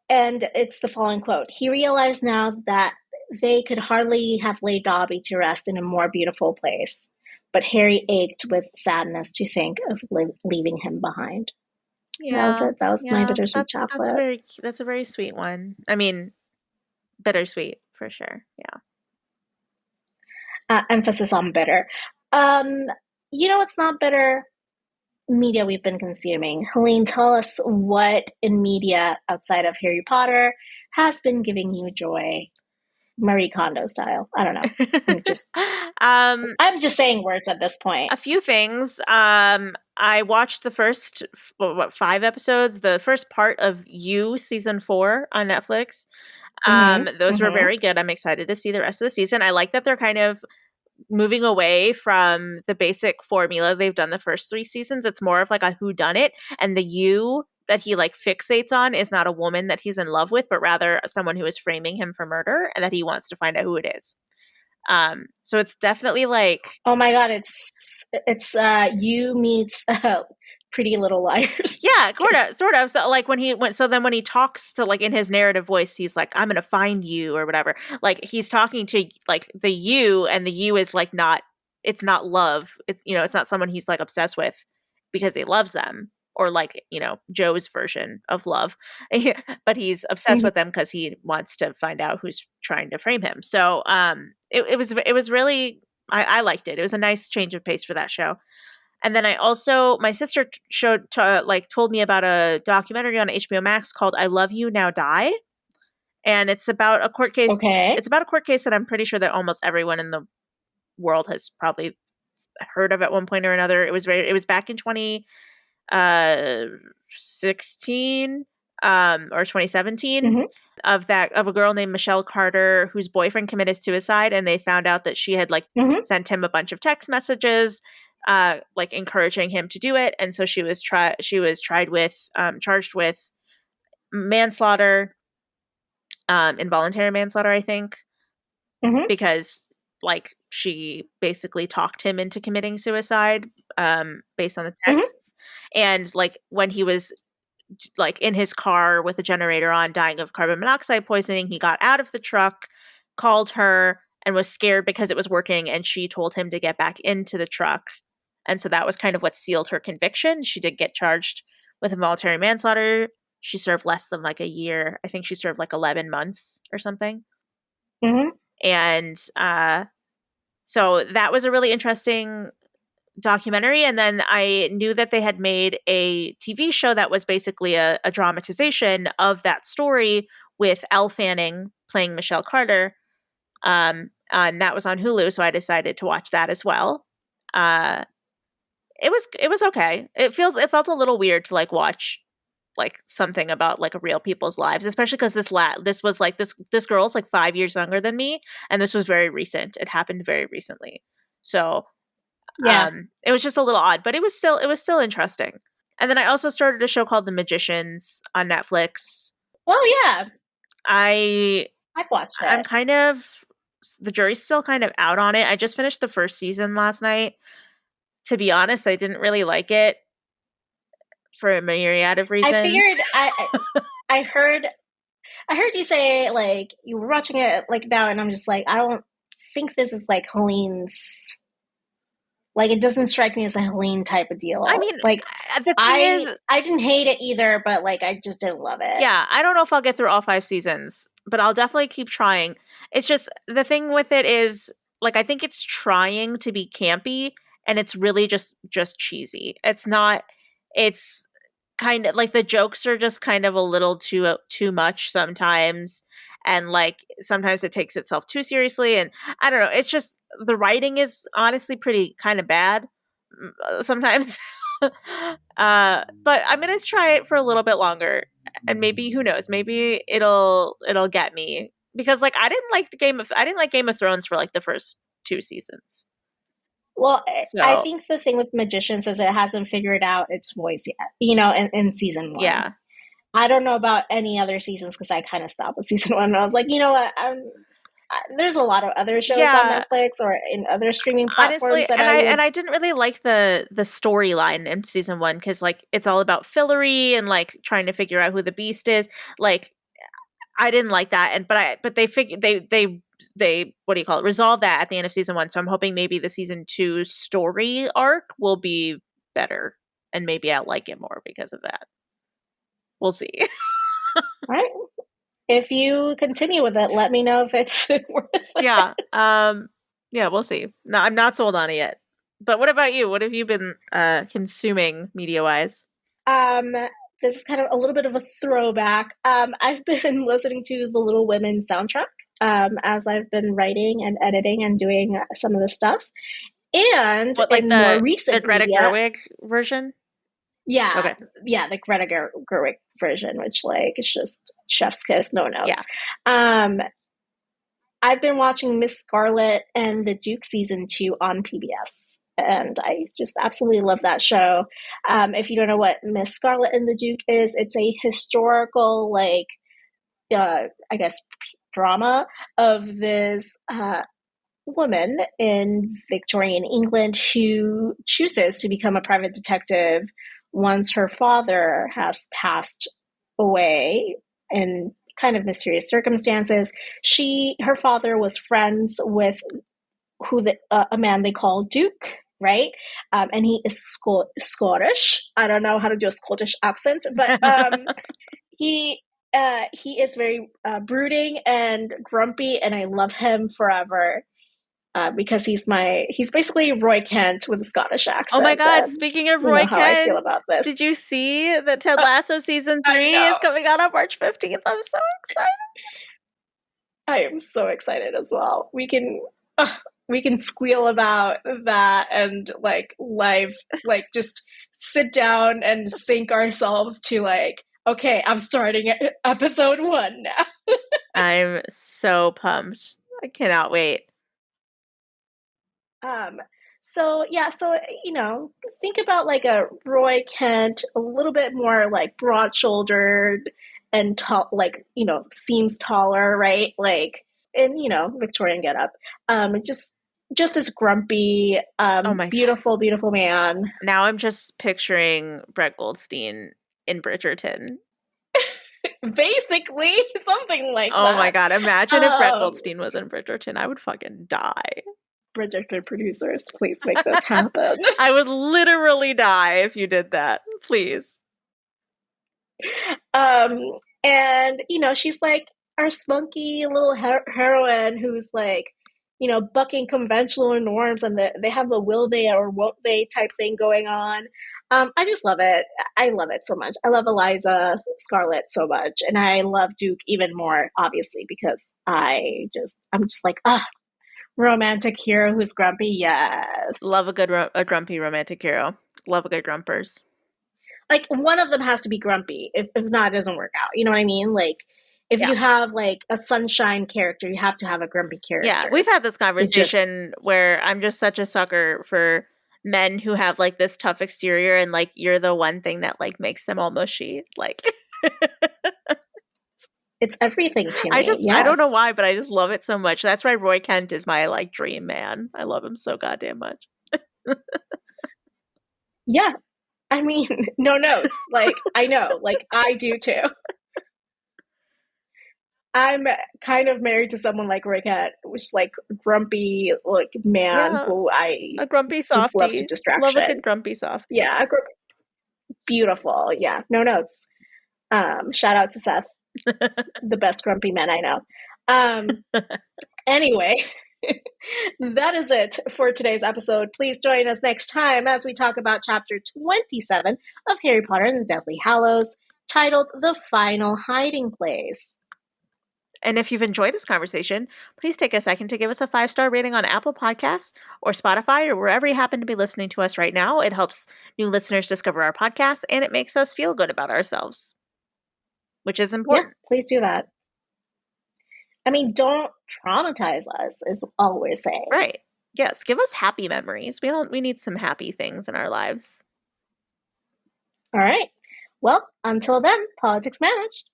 And it's the following quote: "He realized now that they could hardly have laid Dobby to rest in a more beautiful place, but Harry ached with sadness to think of leaving him behind." That was Yeah. it. That was my Yeah. bittersweet chocolate. That's a very sweet one. I mean, bittersweet for sure. Yeah. Emphasis on bitter. It's not bitter media we've been consuming. Helene, tell us what in media outside of Harry Potter has been giving you joy, Marie Kondo style. I don't know. um I'm just saying words at this point. a few things. I watched the first 5 episodes, the first part of You season 4 on Netflix. Mm-hmm. Those were Mm-hmm. very good. I'm excited to see the rest of the season. I like that they're kind of moving away from the basic formula they've done the first 3 seasons. It's more of like a whodunit, and the You that he like fixates on is not a woman that he's in love with, but rather someone who is framing him for murder, and that he wants to find out who it is. So it's definitely like, Oh my god, it's You meets Pretty Little Liars. yeah, Just kidding. sort of. So like when he talks to like in his narrative voice, he's like, "I'm gonna find you" or whatever. Like he's talking to like the You, and the You is like not. It's not love. It's not someone he's like obsessed with because he loves them, or like Joe's version of love, but he's obsessed Mm-hmm. with them because he wants to find out who's trying to frame him. So it was really, I liked it. It was a nice change of pace for that show. And then my sister told me about a documentary on HBO Max called "I Love You Now Die," and it's about a court case. Okay. It's about a court case that I'm pretty sure that almost everyone in the world has probably heard of at one point or another. It was back in 2016 or 2017, Mm-hmm. of a girl named Michelle Carter whose boyfriend committed suicide, and they found out that she had like Mm-hmm. sent him a bunch of text messages like encouraging him to do it. And so she was charged with manslaughter, involuntary manslaughter, I think, Mm-hmm. because like she basically talked him into committing suicide based on the Mm-hmm. texts. And like when he was like in his car with the generator on, dying of carbon monoxide poisoning, he got out of the truck, called her, and was scared because it was working, and she told him to get back into the truck. And so that was kind of what sealed her conviction. She did get charged with involuntary manslaughter. She served less than like a year. I think she served like 11 months or something. Mm-hmm. And so that was a really interesting documentary. And then I knew that they had made a TV show that was basically a dramatization of that story with Elle Fanning playing Michelle Carter. And that was on Hulu, so I decided to watch that as well. It was okay. It felt a little weird to like watch like something about like real people's lives, especially because this was like this girl's like 5 years younger than me, and this was very recent. It happened very recently, so Yeah. It was just a little odd, but it was still interesting. And then I also started a show called The Magicians on Netflix. Oh yeah, I I've watched I'm it. kind of the jury's still kind of out on it. I just finished the first season last night. To be honest, I didn't really like it for a myriad of I reasons. figured I heard you say like you were watching it like now, and I'm just like I don't think this is like Helene's. Like it doesn't strike me as a Helene type of I deal. mean, Like the thing is, I didn't hate it either, but like I just didn't love it. yeah, I don't know if I'll get through all 5 seasons, but I'll definitely keep trying. It's just the thing with it is like I think it's trying to be campy and it's really just cheesy. It's not it's kind of like the jokes are just kind of a little too much sometimes, and like sometimes it takes itself too seriously, and I don't know, it's just the writing is honestly pretty kind of bad sometimes. But I'm gonna try it for a little bit longer, and maybe who knows? Maybe it'll get me because like I didn't like Game of Thrones for like the first 2 seasons. Well, I So think the thing with Magicians is it hasn't figured out its voice yet. You know, in season one. yeah, I don't know about any other seasons because I kind of stopped with season one. And I was like, you know what? There's a lot of other shows on yeah. Netflix or in other streaming platforms Honestly, that and I would. I didn't really like the storyline in season 1 because like it's all about Fillory and like trying to figure out who the beast is. Like I didn't like that, and but they figured they what do you call it, resolve that at the end of season 1. So I'm hoping maybe the season 2 story arc will be better, and maybe I'll like it more because of that. We'll see. Right. If you continue with it, let me know if it's worth it. Yeah. Yeah, we'll see. No, I'm not sold on it yet. But what about you? What have you been consuming media wise? Um, this is kind of a little bit of a throwback. I've been listening to the Little Women soundtrack as I've been writing and editing and doing some of the stuff. And What, like in more the recent Greta media, Gerwig version? yeah, Okay. yeah, the Greta Gerwig version, which like is just chef's kiss, no Yeah. notes. Um, I've been watching Miss Scarlet and the Duke season 2 on PBS. And I just absolutely love that show. If you don't know what Miss Scarlet and the Duke is, it's a historical, like, I guess, drama of this woman in Victorian England who chooses to become a private detective once her father has passed away in kind of mysterious circumstances. Her father was friends with a man they call Duke, right? And he is Scottish. I don't know how to do a Scottish accent, but he is very brooding and grumpy, and I love him forever. Because he's basically Roy Kent with a Scottish Oh my accent, god, and speaking of you Roy know how I feel Kent, about this. did you see that Ted Uh, Lasso season I 3 is know. coming out on March 15th? I'm so excited. I am so excited as well. We can squeal about that and like live, like just sit down and sync ourselves to like, okay, I'm starting episode 1 now. I'm so pumped. I cannot wait. Um, so yeah, so you know, think about like a Roy Kent, a little bit more like broad shouldered and tall, like you know, seems taller, right? Like in you know Victorian getup. Just as grumpy, Oh my god. beautiful, beautiful man. Now I'm just picturing Brett Goldstein in Bridgerton. Basically, something like Oh my that. god, imagine if Brett Um, Goldstein was in Bridgerton. I would fucking die. Bridgerton producers, please make this happen. I would literally die if you did that. Please. Um, and you know, she's like our spunky little heroine who's like, you know, bucking conventional norms, and they have a will they or won't they type thing going on. I just love it. I love it so much. I love Eliza Scarlett so much, and I love Duke even more, obviously, because I'm just like romantic hero who's grumpy. Yes, Love a good a grumpy romantic hero. Love a good grumpers. like one of them has to be grumpy. If not, it doesn't work out. You know what I mean? Like if Yeah. you have like a sunshine character, you have to have a grumpy Yeah, character. we've had this It just conversation where I'm just such a sucker for men who have like this tough exterior and like you're the one thing that like makes them all mushy. Like It's everything to me. I don't know Yes. why, but I just love it so much. That's why Roy Kent is my like dream man. I love him so goddamn much. Yeah. I mean, no notes. Like, I know. Like, I do too. I'm kind of married to someone like Rick Hat, which is like grumpy like man Yeah. who I A grumpy just love to softie. Love a distraction. good grumpy softie. Yeah, beautiful. Yeah, no notes. Shout out to Seth, the best grumpy man I know. Anyway, that is it for today's episode. Please join us next time as we talk about chapter 27 of Harry Potter and the Deathly Hallows, titled The Final Hiding Place. And if you've enjoyed this conversation, please take a second to give us a 5-star rating on Apple Podcasts or Spotify or wherever you happen to be listening to us right now. It helps new listeners discover our podcast and it makes us feel good about ourselves, which is important. Yeah, please do that. I mean, don't traumatize us is all we're saying. Right. Yes, give us happy memories. We need some happy things in our lives. All right. Well, until then, politics managed.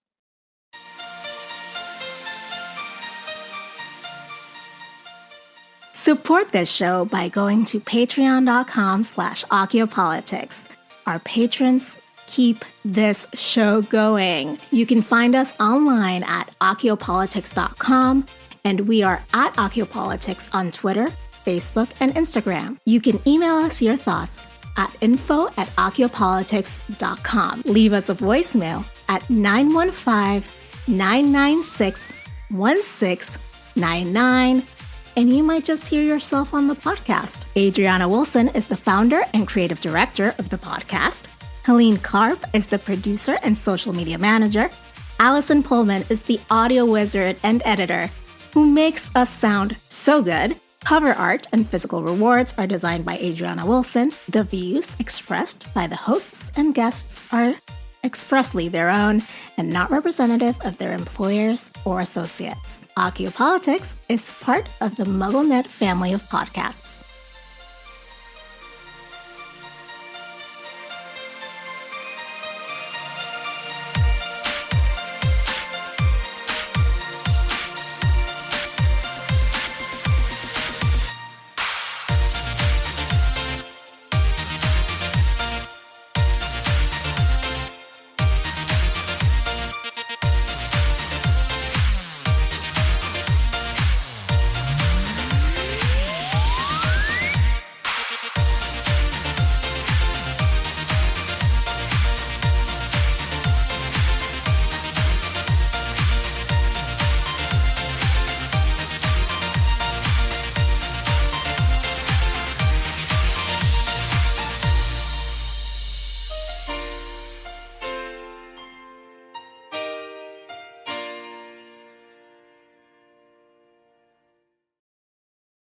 Support this show by going to patreon.com/acciopolitics. Our patrons keep this show going. You can find us online at acciopolitics.com, and we are at acciopolitics on Twitter, Facebook, and Instagram. You can email us your thoughts at info@acciopolitics.com. Leave us a voicemail at 915-996-1699. And you might just hear yourself on the podcast. Adriana Wilson is the founder and creative director of the podcast. Helene Karp is the producer and social media manager. Allison Pullman is the audio wizard and editor who makes us sound so good. Cover art and physical rewards are designed by Adriana Wilson. The views expressed by the hosts and guests are expressly their own and not representative of their employers or associates. Acciopolitics is part of the MuggleNet family of podcasts.